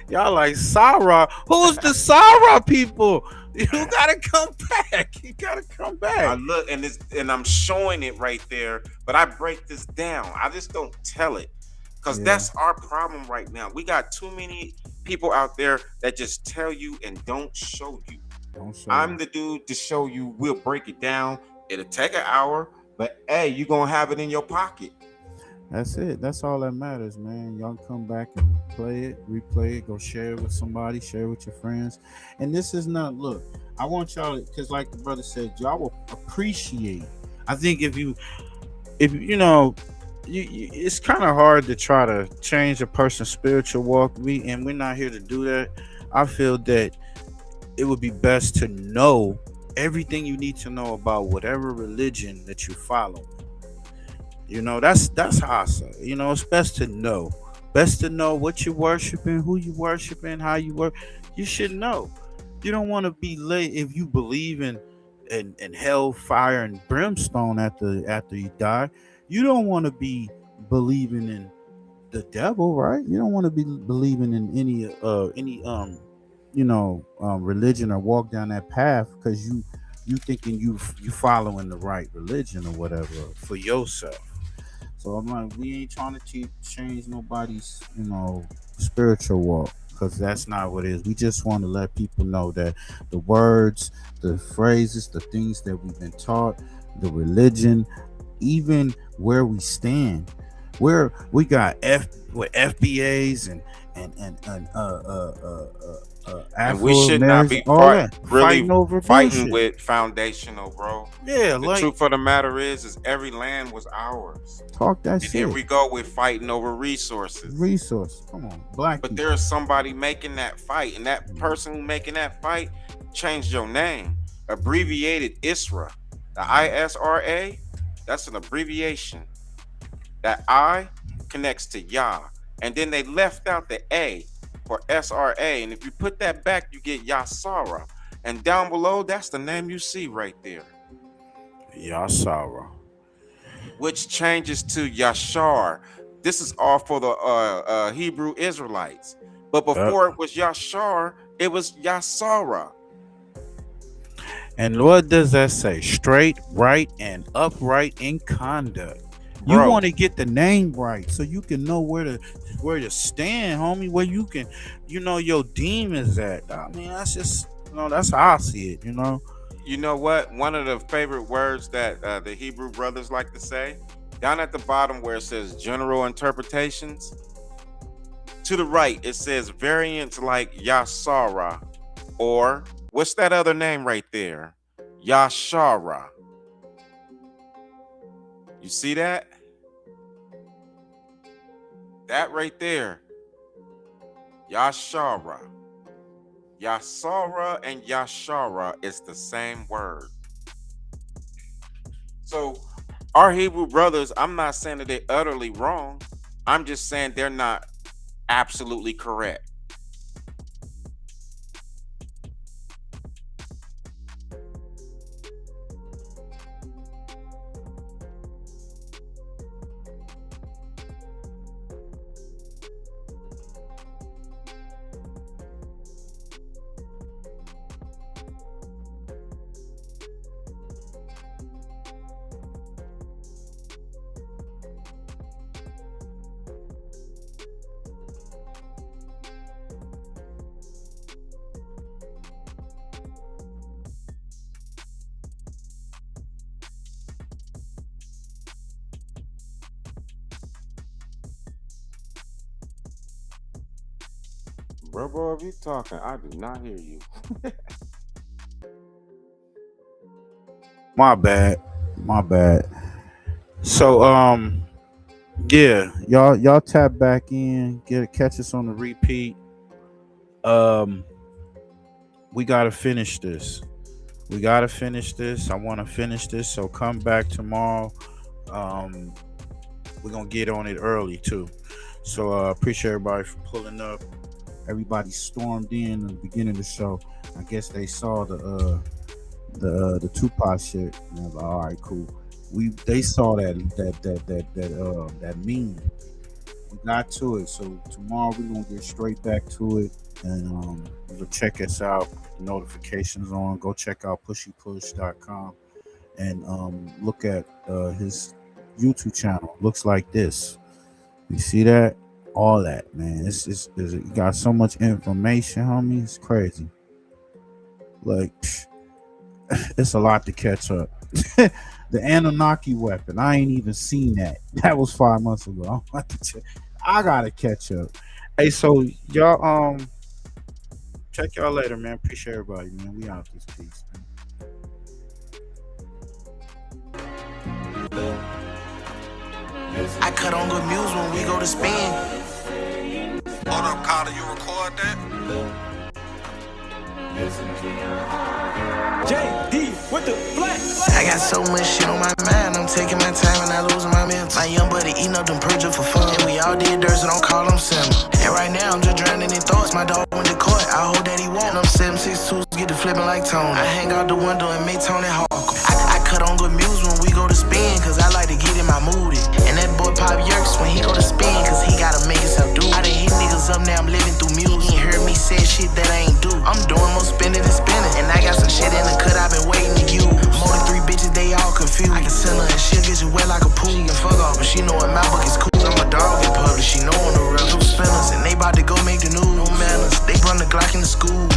Y'all like Sarah. Who's the Sarah people? You gotta come back. You gotta come back. I look and I'm showing it right there, but I break this down. I just don't tell it. Because that's our problem right now. We got too many people out there that just tell you and don't show you. I'm the dude to show you. We'll break it down. It'll take an hour, but hey, you're gonna have it in your pocket. That's it. That's all that matters, man. Y'all come back and play it, replay it, go share it with somebody, share it with your friends. And this is not, look, I want y'all to, because like the brother said, y'all will appreciate. I think if you know, it's kind of hard to try to change a person's spiritual walk. We're not here to do that. I feel that it would be best to know everything you need to know about whatever religion that you follow. You know, that's how I say. You know, it's best to know what you're worshiping, who you worshiping, how you work. You should know. You don't want to be late if you believe in hell, fire, and brimstone after you die. You don't want to be believing in the devil, right? You don't want to be believing in any religion or walk down that path because you thinking you following the right religion or whatever for yourself. So I'm like, we ain't trying to change nobody's, spiritual walk, because that's not what it is. We just want to let people know that the words, the phrases, the things that we've been taught, the religion, even where we stand, where we got FBAs and and we should not be fighting with foundational, bro. Yeah, the truth of the matter is every land was ours. Talk that shit. Here we go with fighting over resources. Come on, black. But there's somebody making that fight, and that person who making that fight changed your name, abbreviated ISRA. The ISRA, that's an abbreviation. That I connects to Yah, and then they left out the A for SRA, and if you put that back, you get Yasara, and down below, that's the name you see right there, Yasara, which changes to Yashar. This is all for the Hebrew Israelites, but before it was Yashar, it was Yasara. And what does that say? Straight, right, and upright in conduct. You want to get the name right so you can know where to stand, homie, where you can, your demons at. I mean, that's just, that's how I see it, You know what? One of the favorite words that the Hebrew brothers like to say, down at the bottom where it says general interpretations, to the right, it says variants like Yasara, or what's that other name right there? Yashara. You see that? That right there. Yashara. Yasara and Yashara is the same word. So our Hebrew brothers, I'm not saying that they're utterly wrong. I'm just saying they're not absolutely correct. Bro, if you talking, I do not hear you. My bad. So yeah, y'all tap back in, catch us on the repeat. We gotta finish this. I want to finish this, so come back tomorrow. We're gonna get on it early too. So appreciate everybody for pulling up. Everybody stormed in at the beginning of the show. I guess they saw the The Tupac shit. And I was like, all right, cool. They saw that meme. We got to it. So tomorrow we're gonna get straight back to it, and you'll check us out. Notifications on. Go check out pushypush.com and look at his YouTube channel. Looks like this. You see that? All that, man. It's it got so much information, homie. It's crazy. Like, it's a lot to catch up. The Anunnaki weapon. I ain't even seen that. That was 5 months ago. I gotta catch up. Hey, so y'all check y'all later, man. Appreciate everybody, man. We out this piece, man. I cut on good music when we go to spin. Hold up, Carter, you record that? JD with the flex. I got so much shit on my mind. I'm taking my time and I losing my mental. My young buddy eating up them purges for fun. And we all did dirt, so don't call them simple. And right now I'm just drowning in thoughts. My dog went to court. I hope that he won't. Them 762s get to flipping like Tony. I hang out the window and make Tony Hawk. I cut on good music when we go to spin, cause I like to get in my mood. And that boy Pop Yerks when he go to spin, cause he gotta make himself do. I done hit niggas up, now I'm living through music. You ain't heard me say shit that I ain't do. I'm doing more spinning than spinning. And I got some shit in the cut I've been waiting to use. More than 3 bitches, they all confused. I can send her and she'll get you wet like a pool. She can fuck off, but she know in my book is cool. I'm a dog in public, she know on the real. Two spinners, and they bout to go make the news. No manners, they run the Glock in the school.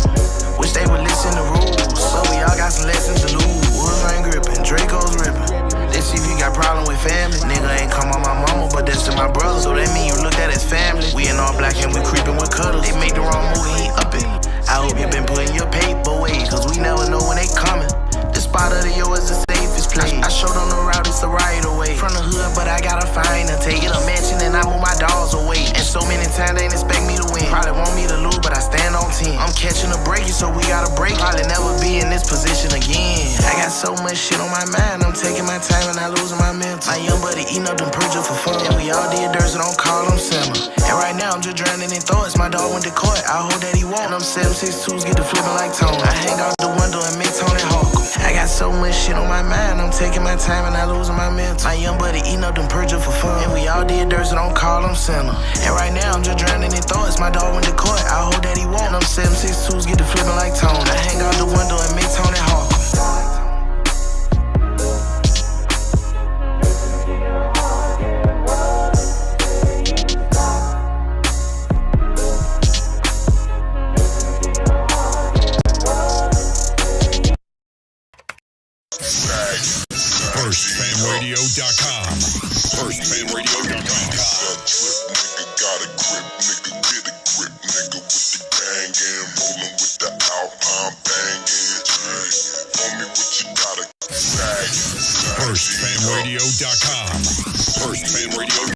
Wish they would listen to rules. But we all got some lessons to lose. Wolves ain't gripping, Draco's ripping. Let's see if you got problem with family. Nigga ain't come on my mama, but that's to my brother. So that mean you look at his family. We in all black and we creeping with cuddles. They made the wrong move and he up it. I hope you been putting your paper away, cause we never know when they coming. The spot of the yo is the safest place. I showed on the route, it's the right away. From the hood, but I gotta find her. Take it a mansion and I move my dogs away. And so many times they ain't expect me to win. Probably want me to lose, but I stand on 10. I'm catching a break, so we gotta break. Probably never be in this position again. I got so much shit on my mind. I'm taking my time and I losing my mental. My young buddy eating up them purges for fun. And we all did dirt, so don't call them simmer. And right now I'm just drowning in thoughts. My dog went to court, I hope that he won't. And them 762s get to flipping like Tony. I hang out the window and make Tony Hawk. I got so much shit on my mind. I'm taking my time and I losing my mental. My young buddy eating up them purges for fun. And we all did dirt, so don't call them sinner. And right now I'm just drowning in thoughts. My dog went to court, I hope that he won't. And them 762s get to flipping like Tony. I hang out the window and make Tony Hawk. FirstFamRadio.com. FirstFamRadio.com. Nigga got a grip, nigga get a grip, nigga with the gang and rolling with the Alpine banging. Homie, what you gotta say? FirstFamRadio.com. FirstFamRadio.